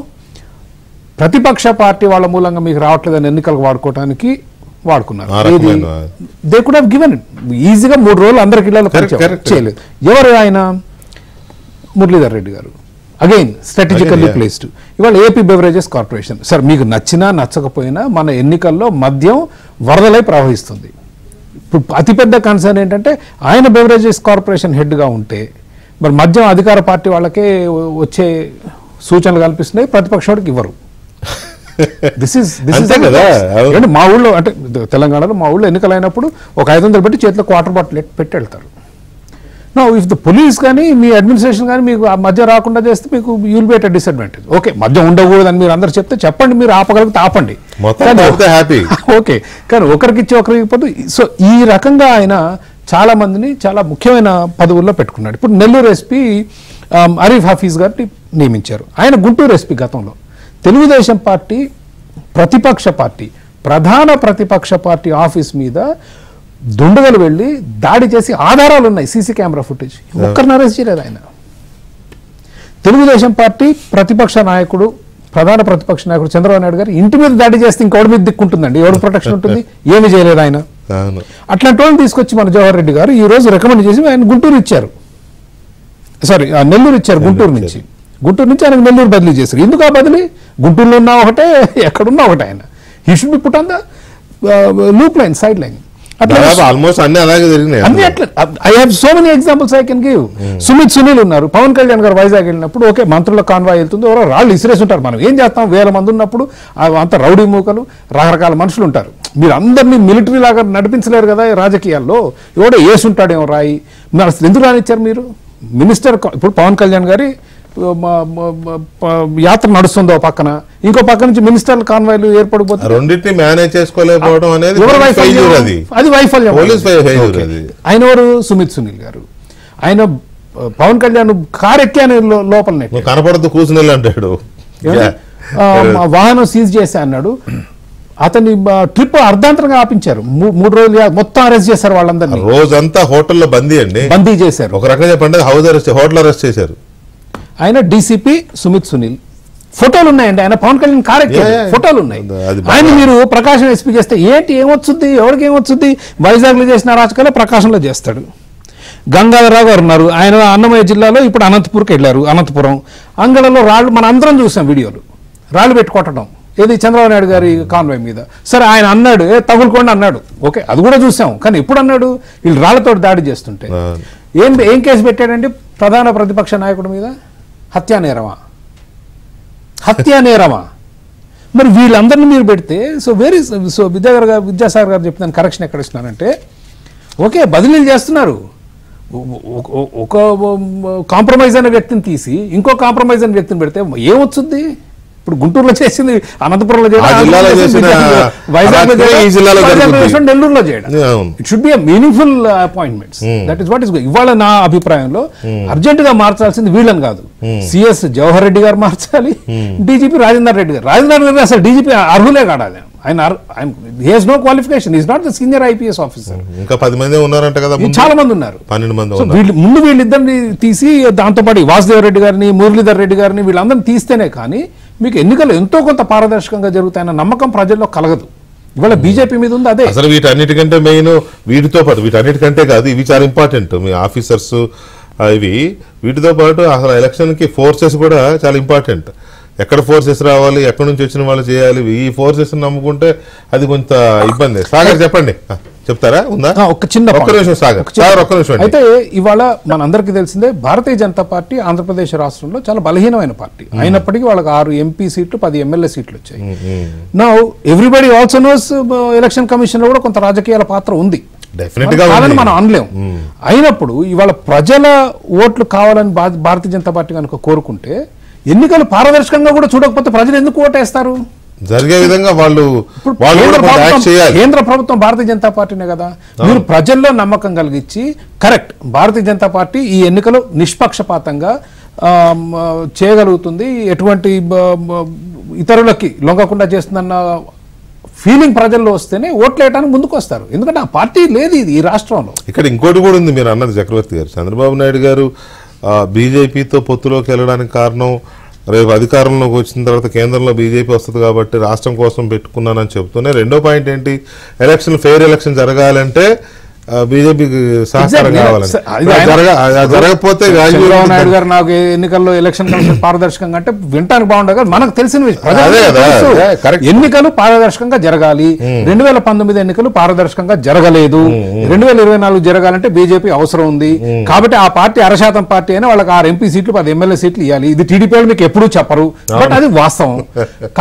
S3: ప్రతిపక్ష పార్టీ వాళ్ళ మూలంగా మీకు రావట్లేదని ఎన్నికలకు వాడుకోవడానికి వాడుకున్నారు. దే కుడ్ హావ్ గివెన్ ఈజీగా 3 రోజులు అందరికి ఇళ్లలో చేయలేదు. ఎవరు ఆయన? మురళీధర్ రెడ్డి గారు. Again strategically placed. ఇవాళ ఏపీ బెవరేజెస్ కార్పొరేషన్. సార్, మీకు నచ్చినా నచ్చకపోయినా మన ఎన్నికల్లో మద్యం వరదలై ప్రవహిస్తుంది. ఇప్పుడు అతిపెద్ద కన్సర్న్ ఏంటంటే ఆయన బెవరేజెస్ కార్పొరేషన్ హెడ్గా ఉంటే మరి మద్యం అధికార పార్టీ వాళ్ళకే వచ్చే సూచనలు కల్పిస్తున్నాయి, ప్రతిపక్షానికి ఇవ్వరు. మా ఊళ్ళో అంటే తెలంగాణలో మా ఊళ్ళో ఎన్నికలైనప్పుడు ఒక 500 పెట్టి చేతిలో క్వార్టర్ బాటిల్ పెట్టి వెళ్తారు. నో, ఇఫ్ ద పోలీస్ కానీ మీ అడ్మినిస్ట్రేషన్ కానీ మీకు ఆ మద్యం రాకుండా చేస్తే మీకు you'll be at disadvantage. Okay, మద్యం ఉండకూడదని మీరు అందరు చెప్తే చెప్పండి, మీరు ఆపగలిగితే ఆపండి, ఓకే. కానీ ఒకరికి ఇచ్చి ఒకరికి ఇవ్వదు. సో ఈ రకంగా ఆయన చాలా మందిని చాలా ముఖ్యమైన పదవుల్లో పెట్టుకున్నాడు. ఇప్పుడు నెల్లూరు ఎస్పీ అరీఫ్ హఫీజ్ గారిని నియమించారు. ఆయన గుంటూరు ఎస్పీ. గతంలో తెలుగుదేశం పార్టీ ప్రతిపక్ష పార్టీ, ప్రధాన ప్రతిపక్ష పార్టీ ఆఫీస్ మీద దుండగలు వెళ్ళి దాడి చేసి ఆధారాలు ఉన్నాయి, సీసీ కెమెరా ఫుటేజ్. ఒక్కరిని అరెస్ట్ చేయలేదు ఆయన. తెలుగుదేశం పార్టీ ప్రతిపక్ష నాయకుడు, ప్రధాన ప్రతిపక్ష నాయకుడు చంద్రబాబు నాయుడు గారు ఇంటి మీద దాడి చేస్తే ఇంకోటి మీద దిక్కుంటుందండి, ఎవరు ప్రొటెక్షన్ ఉంటుంది? ఏమి చేయలేదు ఆయన. అట్లాంటి వాళ్ళని తీసుకొచ్చి మన జవహర్ రెడ్డి గారు ఈ రోజు రికమెండ్ చేసి ఆయన గుంటూరు ఇచ్చారు, సారీ నెల్లూరు ఇచ్చారు. గుంటూరు నుంచి ఆయనకు నెల్లూరు బదిలీ చేశారు. ఎందుకు ఆ బదిలీ? గుంటూరులో ఉన్నా ఒకటే, ఎక్కడున్నా ఒకటే. ఆయన he should be put on the loop line, side line.
S1: Almost అన్ని అలాగే జరిగినాయి.
S3: I have so many examples I can give. Sumit Sunil ఉన్నారు. పవన్ కళ్యాణ్ గారు వైజాగ్ వెళ్ళినప్పుడు ఓకే మంత్రుల కాన్వాయ్ వెళ్తుంది, ఎవరో రాళ్ళు ఇసిరేసి ఉంటారు. మనం ఏం చేస్తాం, 1000 మంది ఉన్నప్పుడు అంత రౌడీ మూకలు రకరకాల మనుషులు ఉంటారు. మీరు అందరినీ మిలిటరీ లాగా నడిపించలేరు కదా రాజకీయాల్లో. ఎవడో వేసుంటాడేమో రాయి. మీరు అసలు ఎందుకు రానిచ్చారు మీరు? మినిస్టర్ ఇప్పుడు పవన్ కళ్యాణ్ గారి యాత్ర నడుస్తుందో పక్కన, ఇంకో పక్క నుంచి మినిస్టర్ల కాన్వాయ్లు ఏర్పడిపోతారు.
S1: రెండింటిని మేనేజ్ చేసుకోలేకపోవడం అనేది
S3: అది వైఫల్యం. ఆయన ఎవరు? సుమిత్ సునీల్ గారు. ఆయన పవన్ కళ్యాణ్ కారు ఎక్కి ఆయన లోపలనే
S1: కనపడదు కూర్చుని అంటాడు,
S3: వాహనం సీజ్ చేశా అన్నాడు. అతని ట్రిప్ అర్ధాంతరంగా ఆపించారు. 3 రోజులు మొత్తం అరెస్ట్ చేశారు వాళ్ళందరినీ.
S1: రోజంతా హోటల్లో బందీ చేశారు. ఒక రకంగా చెప్పండి హౌస్ అరెస్ట్, హోటల్ అరెస్ట్ చేశారు.
S3: ఆయన డీసీపీ సుమిత్ సునీల్. ఫోటోలు ఉన్నాయండి, ఆయన పవన్ కళ్యాణ్ కారెక్ట్ ఫోటోలు ఉన్నాయి. ఆయన మీరు ప్రకాశం ఎస్పీ చేస్తే ఏంటి ఏమొచ్చుద్ది, ఎవరికి ఏమొచ్చుద్ది? వైజాగ్ లో చేసిన రాజకీయాలు ప్రకాశంలో చేస్తాడు. గంగాధరరావు గారు ఉన్నారు, ఆయన అన్నమయ్య జిల్లాలో ఇప్పుడు అనంతపూర్కి వెళ్ళారు. అనంతపురం అంగళంలో రాళ్ళు మన అందరం చూసాం వీడియోలు, రాళ్ళు పెట్టి కొట్టడం. ఏది చంద్రబాబు నాయుడు గారి కాన్వాయ్ మీద. సరే ఆయన అన్నాడు తగులుకోండి అన్నాడు, ఓకే అది కూడా చూసాం. కానీ ఎప్పుడు అన్నాడు? వీళ్ళు రాళ్లతో దాడి చేస్తుంటే. ఏం కేసు పెట్టాడండి ప్రధాన ప్రతిపక్ష నాయకుడి మీద? హత్యానేరమా? మరి వీళ్ళందరినీ మీరు పెడితే సో విద్యాసాగర్ గారు చెప్పిన కరెక్షన్ ఎక్కడ ఇస్తున్నానంటే, ఓకే బదిలీలు చేస్తున్నారు. ఒక కాంప్రమైజ్ అనే వ్యక్తిని తీసి ఇంకో కాంప్రమైజ్ అనే వ్యక్తిని పెడితే ఏమొచ్చుద్ది?
S2: ఇప్పుడు గుంటూరులో చేసింది అనంతపురంలో చేయడం,
S1: ఆ జిల్లాలో చేసిన
S2: వైజాగ్లో
S1: అరాచకమే ఈ జిల్లాలో జరుగుతుంది.
S2: చేయడం, నెల్లూరులో చేయడం.
S1: అవును.
S2: It should be a meaningful appointments. That is what is ఇవాళ నా అభిప్రాయంలో అర్జెంట్ గా మార్చాల్సింది వీళ్ళని కాదు, సిఎస్ జవహర్ రెడ్డి గారు మార్చాలి, డీజీపీ రాజేందర్ రెడ్డి గారు. రాజేందర్ రెడ్డి అసలు డీజీపీ అర్హులే కాదు, ఆయన he has no qualification, is not the senior IPS officer.
S1: ఇంకా 10 మంది ఉన్నారంట కదా,
S2: చాలా మంది ఉన్నారు,
S1: 12 మంది
S2: సో ముందు వీళ్ళిద్దరిని తీసి దాంతోపాటు వాసుదేవ్ రెడ్డి గారిని, మురళీధర్ రెడ్డి గారిని వీళ్ళందరినీ తీస్తేనే కానీ మీకు ఎన్నికలు ఎంతో కొంత పారదర్శకంగా జరుగుతాయన్న నమ్మకం ప్రజల్లో కలగదు. ఇవాళ బీజేపీ మీద ఉంది అదే.
S1: అసలు వీటన్నిటికంటే మెయిన్, వీటితో పాటు వీటన్నిటికంటే కాదు, ఇవి చాలా ఇంపార్టెంట్. మీ ఆఫీసర్స్ ఇవి వీటితో పాటు అసలు ఎలక్షన్కి ఫోర్సెస్ కూడా చాలా ఇంపార్టెంట్. ఎక్కడ ఫోర్సెస్ రావాలి, ఎక్కడి నుంచి వచ్చిన వాళ్ళు చేయాలి, ఈ ఫోర్సెస్ నమ్ముకుంటే అది కొంత ఇబ్బంది. సాగర్ చెప్పండి, చెప్తారా? ఉందా
S2: ఒక చిన్న
S1: ఒక్క నిమిషం సాగర్, ఒక్క నిమిషం.
S2: అయితే ఇవాళ మనందరికీ తెలిసిందే భారతీయ జనతా పార్టీ ఆంధ్రప్రదేశ్ రాష్ట్రంలో చాలా బలహీనమైన పార్టీ అయినప్పటికీ వాళ్ళకి 6 ఎంపీ సీట్లు 10 ఎమ్మెల్యే సీట్లు వచ్చాయి. Now everybody also knows election commission లో కూడా కొంత రాజకీయాల పాత్ర ఉంది, కాదని మనం అనలేం. అయినప్పుడు ఇవాళ ప్రజల ఓట్లు కావాలని భారతీయ జనతా పార్టీ కనుక కోరుకుంటే ఎన్నికలు పారదర్శకంగా కూడా చూడకపోతే ప్రజలు ఎందుకు ఓటేస్తారు?
S1: జరిగే విధంగా వాళ్ళు
S2: కేంద్ర ప్రభుత్వం భారతీయ జనతా పార్టీనే కదా. మీరు ప్రజల్లో నమ్మకం కలిగించి కరెక్ట్ భారతీయ జనతా పార్టీ ఈ ఎన్నికలు నిష్పక్షపాతంగా చేయగలుగుతుంది, ఎటువంటి ఇతరులకి లొంగకుండా చేస్తుందన్న ఫీలింగ్ ప్రజల్లో వస్తేనే ఓట్లు వేయడానికి ముందుకు వస్తారు. ఎందుకంటే ఆ పార్టీ లేదు ఇది ఈ రాష్ట్రంలో.
S1: ఇక్కడ ఇంకోటి కూడా ఉంది, మీరు అన్నది చక్రవర్తి గారు. చంద్రబాబు నాయుడు గారు బీజేపీతో పొత్తులోకి వెళ్ళడానికి కారణం, రేపు అధికారంలోకి వచ్చిన తర్వాత కేంద్రంలో బీజేపీ వస్తుంది కాబట్టి రాష్ట్రం కోసం పెట్టుకున్నానని చెబుతూనే, రెండో పాయింట్ ఏంటి, ఎలక్షన్ ఫెయిర్ ఎలక్షన్ జరగాలంటే బీజేపీకి సహకారం కావాలని. జరగకపోతే
S2: చంద్రబాబు నాయుడు గారు నాకు ఎన్నికల్లో ఎలక్షన్ కమిషన్ పారదర్శకంగా అంటే వింటానికి బాగుండదు కదా, మనకు తెలిసిన విషయం. ఎన్నికలు పారదర్శకంగా జరగాలి. 2019 ఎన్నికలు పారదర్శకంగా జరగలేదు. 2024 జరగాలంటే బీజేపీ అవసరం ఉంది కాబట్టి ఆ పార్టీ 1% పార్టీ అయినా వాళ్ళకి 6 ఎంపీ సీట్లు 10 ఎమ్మెల్యే సీట్లు ఇవ్వాలి. ఇది టీడీపీ మీకు ఎప్పుడూ చెప్పరు, బట్ అది వాస్తవం.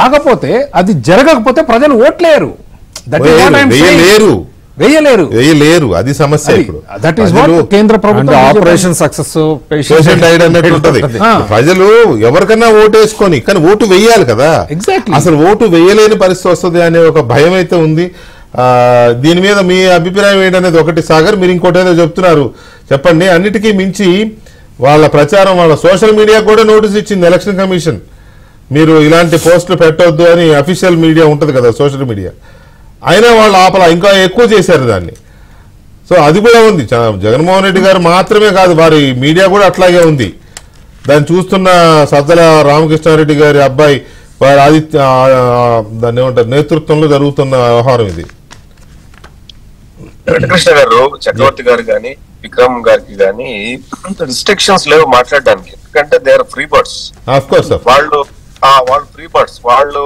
S2: కాకపోతే అది జరగకపోతే ప్రజలు ఓట్లేరు,
S1: వేయలేరు, అది సమస్య. ఇప్పుడు
S2: దట్ ఈస్ వాట్ కేంద్ర ప్రభుత్వం
S3: ఆపరేషన్ సక్సెస్
S1: పేషెంట్ ఐడి అన్నట్టు ఉంటది. ప్రజలు ఎవరికన్నా ఓటేసుకొని కానీ ఓటు వేయాలి కదా, అసలు ఓటు వేయలేని పరిస్థితి వస్తుంది అనే ఒక భయం అయితే ఉంది. దీని మీద మీ అభిప్రాయం ఏంటనేది ఒకటి. సాగర్, మీరు ఇంకోటి ఏదో చెప్తున్నారు, చెప్పండి. అన్నిటికీ మించి వాళ్ళ ప్రచారం, వాళ్ళ సోషల్ మీడియా కూడా నోటీస్ ఇచ్చింది ఎలక్షన్ కమిషన్, మీరు ఇలాంటి పోస్టులు పెట్టొద్దు అని. అఫీషియల్ మీడియా ఉంటది కదా, సోషల్ మీడియా, అయినా వాళ్ళు ఆపల ఇంకా ఎక్కువ చేశారు దాన్ని. సో అది కూడా ఉంది. జగన్మోహన్ రెడ్డి గారు మాత్రమే కాదు, వారి మీడియా కూడా అట్లాగే ఉంది. దాన్ని చూస్తున్న సజ్జల రామకృష్ణారెడ్డి గారి అబ్బాయి వారి ఆదిత్య, దాన్ని ఏమంటారు, నేతృత్వంలో జరుగుతున్న వ్యవహారం ఇది.
S4: వెంకటకృష్ణ గారు, చక్రవర్తి గారు గాని విక్రమ్ గారికి గాని రిస్ట్రిక్షన్స్ లేవు మాట్లాడడానికి, ఎందుకంటే దే ఆర్ ఫ్రీ బర్డ్స్. వాళ్ళు ఫ్రీ బర్డ్స్, వాళ్ళు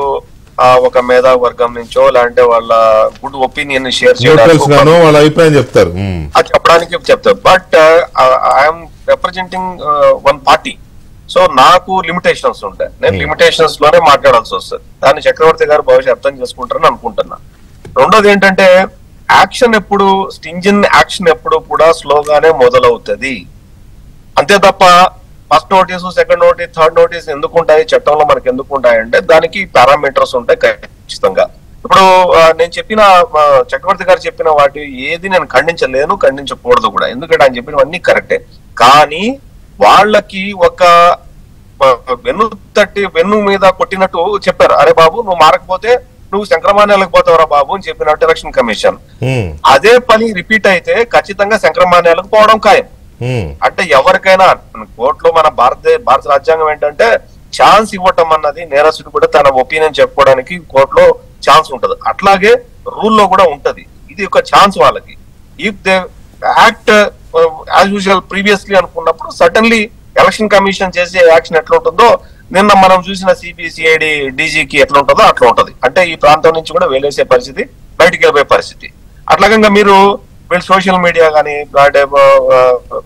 S4: ఒక మేధా వర్గం నుంచో లేదంటే వాళ్ళ గుడ్ ఒపీనియన్ షేర్ చేయడానికి
S1: వాళ్ళ అభిప్రాయం చెప్తారు,
S4: చెప్పడానికి చెప్తారు. But I'm representing one party, so నాకు లిమిటేషన్స్ ఉంటాయి. నేను లిమిటేషన్స్ లోనే మాట్లాడాల్సి వస్తుంది. దాన్ని చక్రవర్తి గారు బహుశా అర్థం చేసుకుంటారని అనుకుంటున్నా. రెండోది ఏంటంటే, యాక్షన్ ఎప్పుడు స్టింజిన్ యాక్షన్ ఎప్పుడు కూడా స్లోగానే మొదలవుతుంది, అంతే తప్ప first notice, second notice, third notice ఎందుకు ఉంటాయి చట్టంలో, మనకి ఎందుకు ఉంటాయంటే దానికి పారామీటర్స్ ఉంటాయి ఖచ్చితంగా. ఇప్పుడు నేను చెప్పిన, చక్రవర్తి గారు చెప్పిన వాటి ఏది నేను ఖండించలేను, ఖండించకూడదు కూడా, ఎందుకంటే ఆయన చెప్పినవన్నీ కరెక్టే. కానీ వాళ్ళకి ఒక వెన్ను మీద కొట్టినట్టు చెప్పారు, అరే బాబు నువ్వు మారకపోతే నువ్వు సంక్రమణాలకు పోతావురా బాబు అని చెప్పినట్టు ఎలక్షన్ కమిషన్. అదే పని రిపీట్ అయితే ఖచ్చితంగా సంక్రమణాలకు పోవడం ఖాయం. అంటే ఎవరికైనా కోర్టులో మన భారత రాజ్యాంగం ఏంటంటే ఛాన్స్ ఇవ్వటం అన్నది, నేరస్తుడు కూడా తన ఒపీనియన్ చెప్పుకోవడానికి కోర్టులో ఛాన్స్ ఉంటది, అట్లాగే రూల్లో కూడా ఉంటది. ఇది ఒక ఛాన్స్ వాళ్ళకి. If they act as usual previously అనుకున్నప్పుడు సడన్లీ ఎలక్షన్ కమిషన్ చేసే యాక్షన్ ఎట్లా ఉంటుందో, నిన్న మనం చూసిన సిబిసిఐడి డీజీకి ఎట్లా ఉంటుందో అట్లా ఉంటది. అంటే ఈ ప్రాంతం నుంచి కూడా వేలేసే పరిస్థితి, బయటికి వెళ్ళిపోయే పరిస్థితి. అట్లాగంగా మీరు వీళ్ళు సోషల్ మీడియా కానీ,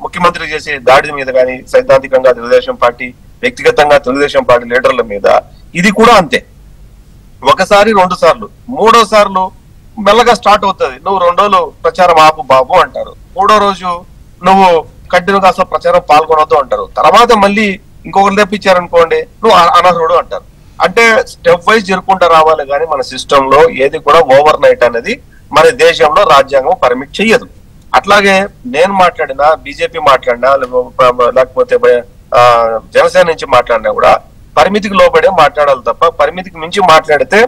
S4: ముఖ్యమంత్రి చేసే దాడి మీద కానీ, సైద్ధాంతికంగా తెలుగుదేశం పార్టీ, వ్యక్తిగతంగా తెలుగుదేశం పార్టీ లీడర్ల మీద, ఇది కూడా అంతే. ఒకసారి 2 సార్లు, 3వ సార్లు మెల్లగా స్టార్ట్ అవుతుంది. నువ్వు 2 రోజులు ప్రచారం ఆపు బాబు అంటారు, 3వ రోజు నువ్వు కంటిన్యూగా అసలు ప్రచారం పాల్గొనొద్దు అంటారు, తర్వాత మళ్ళీ ఇంకొకరు తెప్పించారనుకోండి నువ్వు అనర్హుడు అంటారు. అంటే స్టెప్ వైజ్ జరుపుకుంటూ రావాలి కానీ మన సిస్టమ్ లో ఏది కూడా ఓవర్ నైట్ అనేది మన దేశంలో రాజ్యాంగం పర్మిట్ చెయ్యదు. అట్లాగే నేను మాట్లాడినా, బీజేపీ మాట్లాడినా, లేకపోతే జనసేన నుంచి మాట్లాడినా కూడా పరిమితికి లోబడే మాట్లాడాలి తప్ప పరిమితికి మించి మాట్లాడితే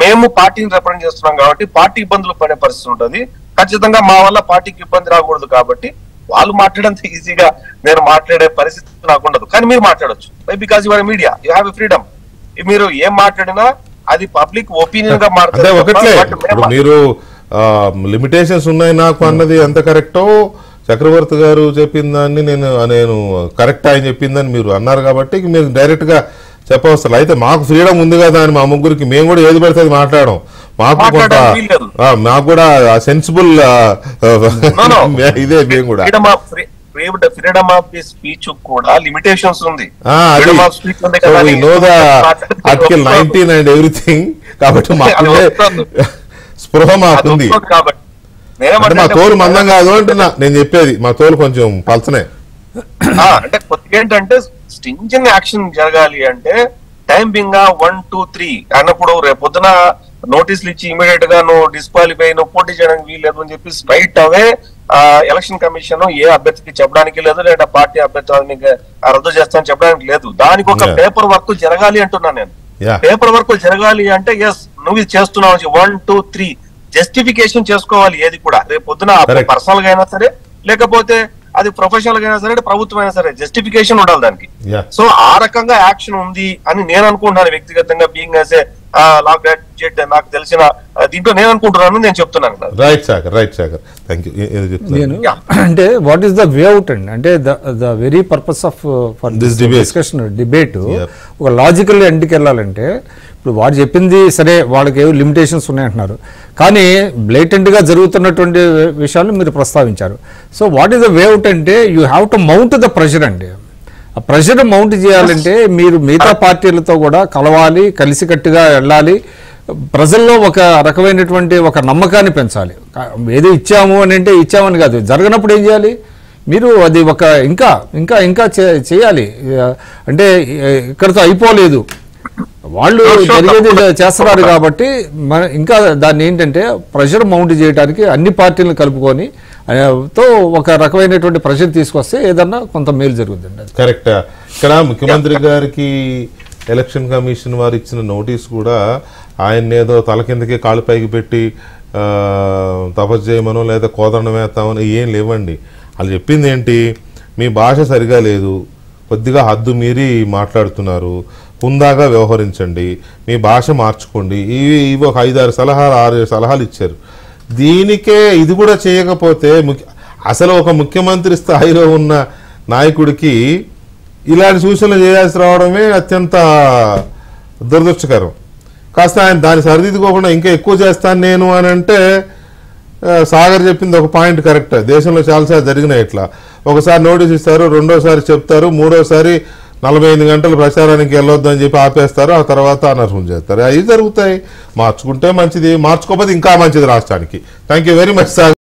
S4: మేము పార్టీని రిప్రజెంట్ చేస్తున్నాం కాబట్టి పార్టీ ఇబ్బందులు పడే పరిస్థితి ఉంటుంది. ఖచ్చితంగా మా వల్ల పార్టీకి ఇబ్బంది రాకూడదు కాబట్టి వాళ్ళు మాట్లాడేంత ఈజీగా నేను మాట్లాడే పరిస్థితి నాకు ఉండదు. కానీ మీరు మాట్లాడొచ్చు, because your media, you have a freedom. మీరు ఏం మాట్లాడినా అది పబ్లిక్ ఒపీనియన్ గా
S1: మాట్లాడారు. మీరు లిమిటేషన్స్ ఉన్నాయి నాకు అన్నది ఎంత కరెక్టో చక్రవర్తి గారు చెప్పిన దాన్ని నేను కరెక్ట్ ఆయన చెప్పిందని మీరు అన్నారు కాబట్టి మీరు డైరెక్ట్ గా చెప్పవసరం. అయితే మాకు ఫ్రీడమ్ ఉంది కదా అని మా ముగ్గురికి మేము కూడా ఏది పడితే అది మాట్లాడడం, మాకు కూడా సెన్సిబుల్ ఇదే. మేము కూడా
S4: ఫ్రీడమ్ ఆఫ్ ది స్పీచ్ కూడా లిమిటేషన్స్ ఉంది.
S1: Article 19 and everything. కాబట్టి మాకు స్పృహ మాకుంది. మా తోలు మందం కాదు అంటున్నా నేను చెప్పేది, మా తోలు కొంచెం పల్చనే.
S4: అంటే కొద్దిగా ఏంటంటే స్టింజింగ్ యాక్షన్ జరగాలి అంటే టైం బింగ్ 1, 2, 3 అన్నప్పుడు రేపొద్దున నోటీసులు ఇచ్చి ఇమీడియట్ గా నువ్వు డిస్క్వాలిఫై, నువ్వు పోటీ చేయడానికి వీల్లేదు అని చెప్పి స్ట్రైట్ అవే ఎలక్షన్ కమిషన్ ఏ అభ్యర్థికి చెప్పడానికి లేదు, లేదా పార్టీ అభ్యర్థి రద్దు చేస్తానని చెప్పడానికి లేదు. దానికి ఒక పేపర్ వర్క్ జరగాలి అంటున్నా నేను. పేపర్ వర్క్ జరగాలి అంటే ఎస్ నువ్వు ఇది చేస్తున్నావు 1, 2, 3 జస్టిఫికేషన్ చేసుకోవాలి. ఏది కూడా రేపు పొద్దున పర్సనల్ గా అయినా సరే, లేకపోతే అది ప్రొఫెషనల్ గా అయినా సరే, ప్రభుత్వం అయినా సరే జస్టిఫికేషన్ ఉండాలి దానికి. సో ఆ రకంగా యాక్షన్ ఉంది అని నేను అనుకుంటున్నాను వ్యక్తిగతంగా, being as a law graduate నాకు తెలిసిన దీంట్లో నేను అనుకుంటున్నాను, నేను చెప్తున్నాను.
S1: Right Sagar, right Sagar, thank you.
S2: అంటే what is the way out అండి, అంటే the very purpose of for this discussion debate ఒక లాజికల్ ఎండ్కి వెళ్ళాలంటే ఇప్పుడు వాడు చెప్పింది సరే, వాళ్ళకి ఏవో లిమిటేషన్స్ ఉన్నాయంటున్నారు, కానీ బ్లేటెంట్గా జరుగుతున్నటువంటి విషయాలు మీరు ప్రస్తావించారు. So what is the way out అంటే you have to mount the pressure అండి. ఆ ప్రెషర్ మౌంట్ చేయాలంటే మీరు మిగతా పార్టీలతో కూడా కలవాలి, కలిసికట్టుగా వెళ్ళాలి, ప్రజల్లో ఒక రకమైనటువంటి ఒక నమ్మకాన్ని పెంచాలి. ఏదో ఇచ్చాము అని అంటే ఇచ్చామని కాదు, జరగనప్పుడు ఏం చేయాలి మీరు, అది ఒక ఇంకా ఇంకా ఇంకా చేయాలి. అంటే ఇక్కడతో అయిపోలేదు, వాళ్ళు జరిగేది చేస్తున్నారు కాబట్టి ఇంకా దాన్ని ఏంటంటే ప్రెషర్ మౌంట్ చేయడానికి అన్ని పార్టీలను కలుపుకొని తో ఒక రకమైనటువంటి ప్రెషర్ తీసుకొస్తే ఏదన్నా కొంత మేలు జరుగుతుంది.
S1: కరెక్ట్. ఇక్కడ ముఖ్యమంత్రి గారికి ఎలక్షన్ కమిషన్ వారు ఇచ్చిన నోటీస్ కూడా ఆయన ఏదో తల కిందకి కాళ్ళు పైకి పెట్టి తపస్సు చేయమనో లేదా కోదండం వేస్తామనో ఏం లేవండి. వాళ్ళు చెప్పింది ఏంటి, మీ భాష సరిగా లేదు, కొద్దిగా హద్దు మీరి మాట్లాడుతున్నారు, హుందాగా వ్యవహరించండి, మీ భాష మార్చుకోండి. ఇవి ఒక 5-6 సలహాలు 6 సలహాలు ఇచ్చారు. దీనికే ఇది కూడా చేయకపోతే అసలు ఒక ముఖ్యమంత్రి స్థాయిలో ఉన్న నాయకుడికి ఇలాంటి సూచనలు చేయాల్సి రావడమే అత్యంత దురదృష్టకరం. కాస్త ఆయన దాన్ని సరిదిద్దుకోకుండా ఇంకా ఎక్కువ చేస్తాను నేను అని అంటే, సాగర్ చెప్పింది ఒక పాయింట్ కరెక్ట్. దేశంలో చాలాసార్లు జరిగినాయి ఇట్లా. ఒకసారి నోటీస్ ఇస్తారు, రెండోసారి చెప్తారు, మూడోసారి 45 గంటలు ప్రచారానికి వెళ్ళొద్దు అని చెప్పి ఆపేస్తారు, ఆ తర్వాత అనర్హం చేస్తారు. అవి జరుగుతాయి. మార్చుకుంటే మంచిది, మార్చుకోకపోతే ఇంకా మంచిది రాష్ట్రానికి. Thank you very much sir.